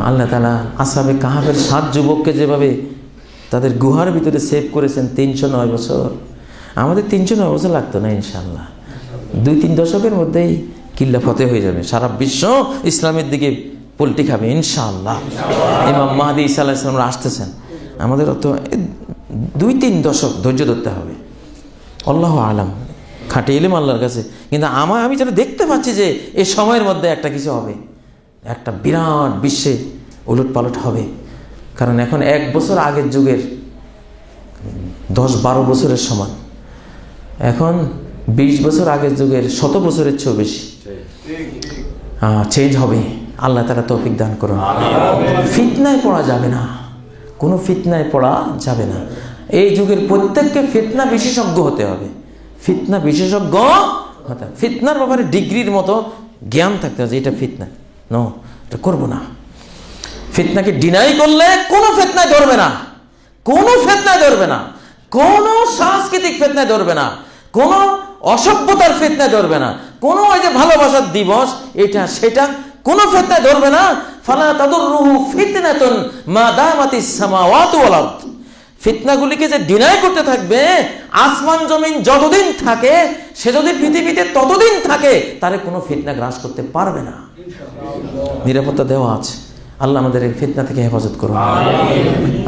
[SPEAKER 2] আল্লাহ তাআলা আসহাবে কাহাফের 7 যুবককে যেভাবে তাদের গুহার ভিতরে সেভ করেছেন 309 বছর, আমাদের 309 বছর লাগতো না ইনশাআল্লাহ। 2-3 দশকের মধ্যেই কিল্লা ফতেহ হয়ে যাবে, সারা বিশ্ব ইসলামের দিকে পল্টি খাবে ইনশাআল্লাহ। ইমাম মাহদী ঈসা আলাইহিস সালাম আসতেছেন, আমাদের তো 2-3 দশক ধৈর্য ধরতে হবে। আল্লাহু আলাম, খাটে এলেম আল্লাহর কাছে। কিন্তু আমি যেটা দেখতে পাচ্ছি যে এই সময়ের মধ্যে একটা কিছু হবে, একটা বিরাট বিশ্বে উলট পালট হবে। কারণ এখন 1 বছর আগের যুগের 10-12 বছরের সমান, এখন 20 বছর আগের যুগের 100 বছরের চেয়েও বেশি চেঞ্জ হবে। আল্লাহ তাআলা তৌফিক দান করুন। ফিতনায় পড়া যাবে না, কোনো ফিতনায় পড়া যাবে না। এই যুগের প্রত্যেককে ফিতনা বিশেষজ্ঞ হতে হবে। ফিতনা বিশেষজ্ঞ হতে, ফিতনার ব্যাপারে ডিগ্রির মতো জ্ঞান থাকতে হবে যে এটা ফিতনা, নো এটা করবো না। ফিতনাকে ডিনাই করলে কোনো ফিতনায় ধরবে না, কোনো ফিতনায় ধরবে না, কোনো সাংস্কৃতিক ফিতনায় ধরবে না, কোনো অসভ্যতার ফিতনায় ধরবে না, কোনো ওই যে ভালোবাসার দিবস এটা সেটা কোনো ফিতনায় ধরবে না। ফালা তাদুররুহু ফিতনাতুন মা দামাতিস সামাওয়াতু ওয়াল আরদ। ফিতনাগুলিকে যে ডিনাই করতে থাকবে, আসমান জমিন যতদিন থাকে, সে যদি পৃথিবীতে ততদিন থাকে, তারে কোনো ফিতনা গ্রাস করতে পারবে না, নিরাপত্তা দেওয়া আছে। আল্লাহ আমাদের এই ফিতনা থেকে হেফাজত করুন।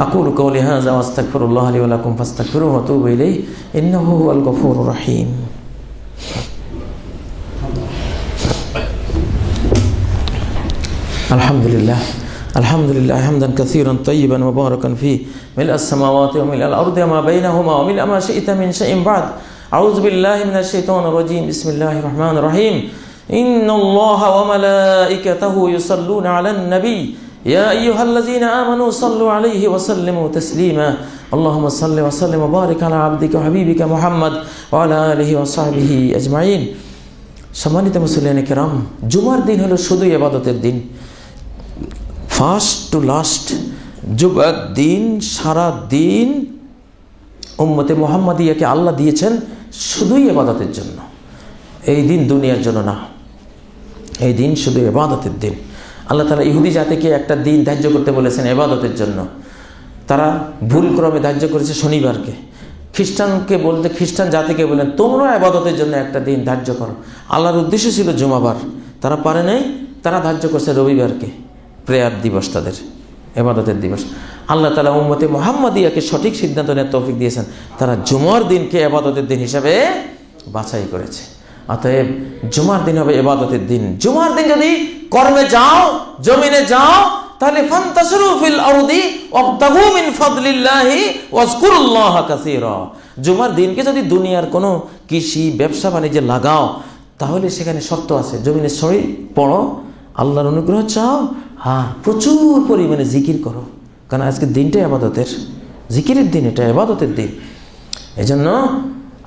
[SPEAKER 2] আকুলু কাওলি হাযা ওয়া আস্তাগফিরুল্লাহ লি ওয়া লাকুম ফাস্তাগফিরুহু ওয়া তুবু ইলাইহি ইন্নাহু হুয়াল গফুরুর রহিম। আলহামদুলিল্লাহ আলহামদুলিল্লাহ হামদান কাসীরান তাইয়িবান মুবারাকান ফীহি মিলআস সামাওয়াতি ওয়া মিলআল আরদি ওয়া মা বাইনাহুমা ওয়া মিলআ মা শি'তা মিন শাইইন বা'দ। আউযু বিল্লাহি মিনাশ শাইতানির রাজীম। বিসমিল্লাহির রাহমানির রাহিম। ইন্নাল্লাহা ওয়া মালাইকাতাহু ইউসাল্লুনা আলান নবী ইয়া আইয়ুহাল্লাযীনা আমানু সাল্লু আলাইহি ওয়া সাল্লিমু তাসলিমা। আল্লাহুম্মা সাল্লি ওয়া সাল্লিম ওয়া বারিক আলা আবদিকা ওয়া হাবিবিকা মুহাম্মদ ওয়া আলা আলিহি ওয়া সাহবিহি আজমাইন। সম্মানিত মুসলিয়ানে কেরাম, জুমার দিন হলো শুধু ইবাদতের দিন, ফার্স্ট টু লাস্ট। জুমার দিন সারা দিন উম্মতে মুহাম্মাদিয়াকে আল্লাহ দিয়েছেন শুধুই ইবাদতের জন্য। এই দিন দুনিয়ার জন্য না, এই দিন শুধু ইবাদতের দিন। আল্লাহ তাআলা ইহুদি জাতিকে একটা দিন ধার্য করতে বলেছেন ইবাদতের জন্য, তারা ভুলক্রমে ধার্য করেছে শনিবারকে। খ্রিস্টানকে বলতে, খ্রিস্টান জাতিকে বললেন তোমরা ইবাদতের জন্য একটা দিন ধার্য করো। আল্লাহর উদ্দেশ্য ছিল জুমাবার, তারা পারে নাই, তারা ধার্য করছে রবিবারকে, প্রেয়ার দিবস, তাদের ইবাদতের দিবস। আল্লাহ তাআলা উম্মতে মুহাম্মাদিয়াকে সঠিক সিদ্ধান্ত নেওয়ার তৌফিক দিয়েছেন, তারা জুমার দিনকে ইবাদতের দিন হিসাবে বাছাই করেছে। অতএব জুমার দিন হবে ইবাদতের দিন। জুমার দিন যদি কর্মে যাও, জমিনে যাও, তাহলে ফান্তাশিরু ফিল আরদি ওয়াবতাগু মিন ফাদলিল্লাহি ওয়াজকুরুল্লাহা কাসীরা। জুমার দিনকে যদি দুনিয়ার কোনো কৃষি ব্যবসা বাণিজ্যে লাগাও, তাহলে সেখানে শর্ত আছে, জমিনে ছড়িয়ে পড়ো, আল্লাহর অনুগ্রহ চাও, প্রচুর পরিমাণে জিকির করো, কারণ আজকের দিনটা ইবাদতের, জিকিরের দিন, এটা ইবাদতের দিন। এজন্য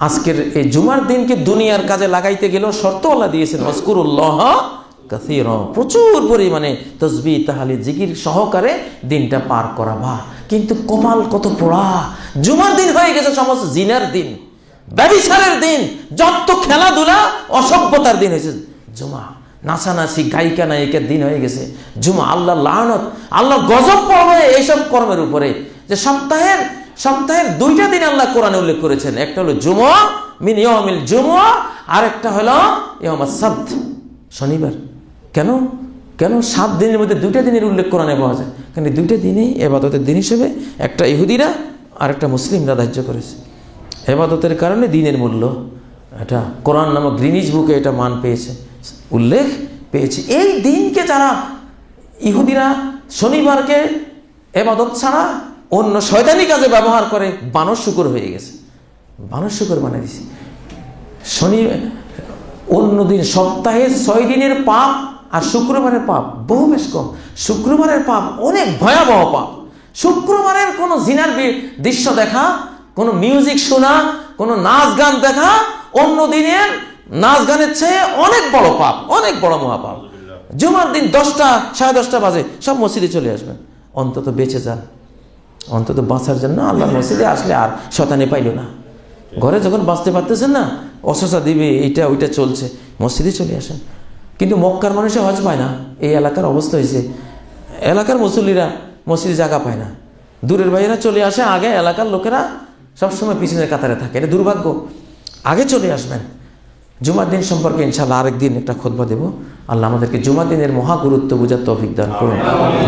[SPEAKER 2] আজকের এই জুমার দিনকে দুনিয়ার কাজে লাগাইতে গেলেও শর্ত আল্লাহ দিয়েছেন ওয়াজকুরুল্লাহা কাসীরা, প্রচুর পরিমাণে তাসবিহ তাহলিল জিকির সহকারে দিনটা পার করাবা। কিন্তু কপাল কত পোড়া, জুমার দিন হয়ে গেছে সমস্ত জিনার দিন, ব্যভিচারের দিন, যত খেলাধুলা অসভ্যতার দিন হয়েছে জুমা। নাচানাচি গায়িকা নায়িকার দিন হয়ে গেছে। জুমা আল্লাহ লানত, আল্লাহ গজব পড়বে এইসব কর্মের উপরে। যে সপ্তাহের 2টা দিন আল্লাহ কোরআনে উল্লেখ করেছেন, একটা হলো জুমা মিন ইয়াউমিল জুমা, আর একটা হলো ইয়াউমাস সাবত, শনিবার। কেন 7 দিনের মধ্যে 2টা দিনের উল্লেখ কোরআনে পাওয়া যায়? কারণ 2টা দিনেই ইবাদতের দিন হিসেবে একটা ইহুদিরা আর একটা মুসলিমরা ধার্য করেছে। ইবাদতের কারণে দিনের মূল্য, এটা কোরআন নামক গ্রিনিজ বুকে এটা মান পেয়েছে, উল্লেখ পেয়েছে। এই দিনকে যারা ইহুদিরা শনিবারকে ইবাদত ছাড়া অন্য শয়তানি কাজে ব্যবহার করে বানর শুকর হয়ে গেছে, বানর শুকর বানিয়ে দিয়েছে। অন্য দিন সপ্তাহে 6 দিনের পাপ আর শুক্রবারের পাপ বহু বেশ কম। শুক্রবারের পাপ অনেক ভয়াবহ পাপ। শুক্রবারের কোনো জিনার দৃশ্য দেখা, কোনো মিউজিক শোনা, কোনো নাচ গান দেখা অন্য দিনের নাচ গানের চেয়ে অনেক বড় পাপ, অনেক বড় মহাপাপ। জুমার দিন 10টা 10:30 বাজে সব মসজিদে চলে আসবেন, অন্তত বেঁচে যান, অন্তত বাঁচার জন্য আল্লাহর মসজিদে আসলে আর শয়তানি পাইল না। ঘরে যখন বাঁচতে পারতেছেন না, অসসা দিবে, এইটা ওইটা চলছে, মসজিদে চলে আসেন। কিন্তু মক্কার মানুষে হজ পায় না। এই এলাকার অবস্থা হয়েছে, এলাকার মুসল্লিরা মসজিদে জায়গা পায় না, দূরের ভাইয়েরা চলে আসে আগে, এলাকার লোকেরা সবসময় পিছনের কাতারে থাকে। এটা দুর্ভাগ্য। আগে চলে আসবেন। জুমার দিন সম্পর্কে ইনশাআল্লাহ আরেকদিন একটা খুতবা দেব। আল্লাহ আমাদেরকে জুমার দিনের মহা গুরুত্ব বোঝার তৌফিক দান করুন।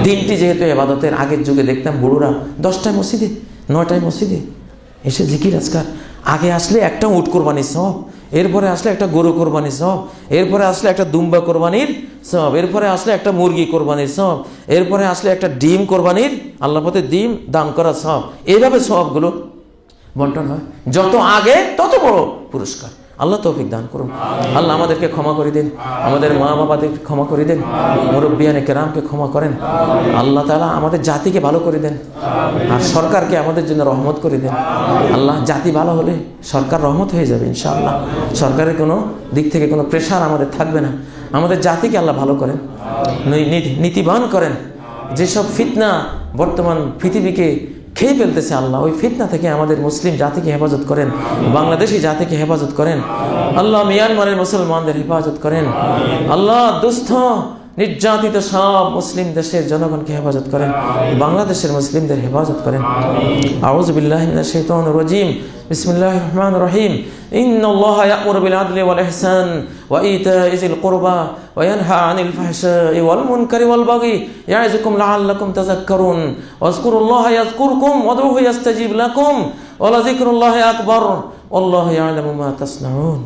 [SPEAKER 2] দিনটি যেহেতু ইবাদতের, আগের যুগে দেখতাম বুড়োরা 10টায় মসজিদে, 9টায় মসজিদে এসে জিকির আজকার। আগে আসলে একটা উট কোরবানির সওয়াব, এরপরে আসলে একটা গরু কোরবানির সওয়াব, এরপরে আসলে একটা দুম্বা কোরবানির সওয়াব, এরপরে আসলে একটা মুরগি কোরবানির সওয়াব, এরপরে আসলে একটা ডিম কোরবানির, আল্লাহর পথে ডিম দান করার সওয়াব। এইভাবে সওয়াবগুলো বন্টন হয়। যত আগে তত বড় পুরস্কার। আল্লাহ তৌফিক দান করুন। আল্লাহ আমাদেরকে ক্ষমা করে দেন, আমাদের মা বাবাদেরকে ক্ষমা করে দেন, মুরব্বিয়ানে কেরামকে ক্ষমা করেন। আল্লাহ তাআলা আমাদের জাতিকে ভালো করে দেন, আর সরকারকে আমাদের জন্য রহমত করে দেন। আল্লাহ জাতি ভালো হলে সরকার রহমত হয়ে যাবে ইনশাআল্লাহ। সরকারের কোনো দিক থেকে কোনো প্রেশার আমাদের থাকবে না। আমাদের জাতিকে আল্লাহ ভালো করেন, নীতিবান করেন। যেসব ফিতনা বর্তমান পৃথিবীকে খেয়ে ফেলতেছে, আল্লাহ ওই ফিতনা থেকে আমাদের মুসলিম জাতিকে হেফাজত করেন, বাংলাদেশি জাতিকে হেফাজত করেন। আল্লাহ মিয়ানমারের মুসলমানদের হেফাজত করেন। আল্লাহ দুস্থ নির্যাতিত সব মুসলিম দেশের জনগণকে হেফাজত করেন, বাংলাদেশের মুসলিমদের হেফাজত করেন। আউযু বিল্লাহি মিনাশ শাইতানির রাজীম। বিসমিল্লাহির রহমানির রহিম। ইন্নাল্লাহা ইয়া'মুরু বিল আদলি ওয়াল ইহসান ওয়া ইতা'i যিল কুরবা ওয়া ইয়ানহা 'আনিল ফাহশা'i ওয়াল মুনকারি ওয়াল বাগি ইয়া'iযুকুম লা'আল্লাকুম তাযাক্কারুন। ওয়াজকুরুল্লাহা ইয়াযকুরকুম ওয়াদউহু ইয়াস্তাজিব লাকুম ওয়া লাযিকরুল্লাহি আকবার ওয়াল্লাহু ইয়া'লামু মা তাসনাউন।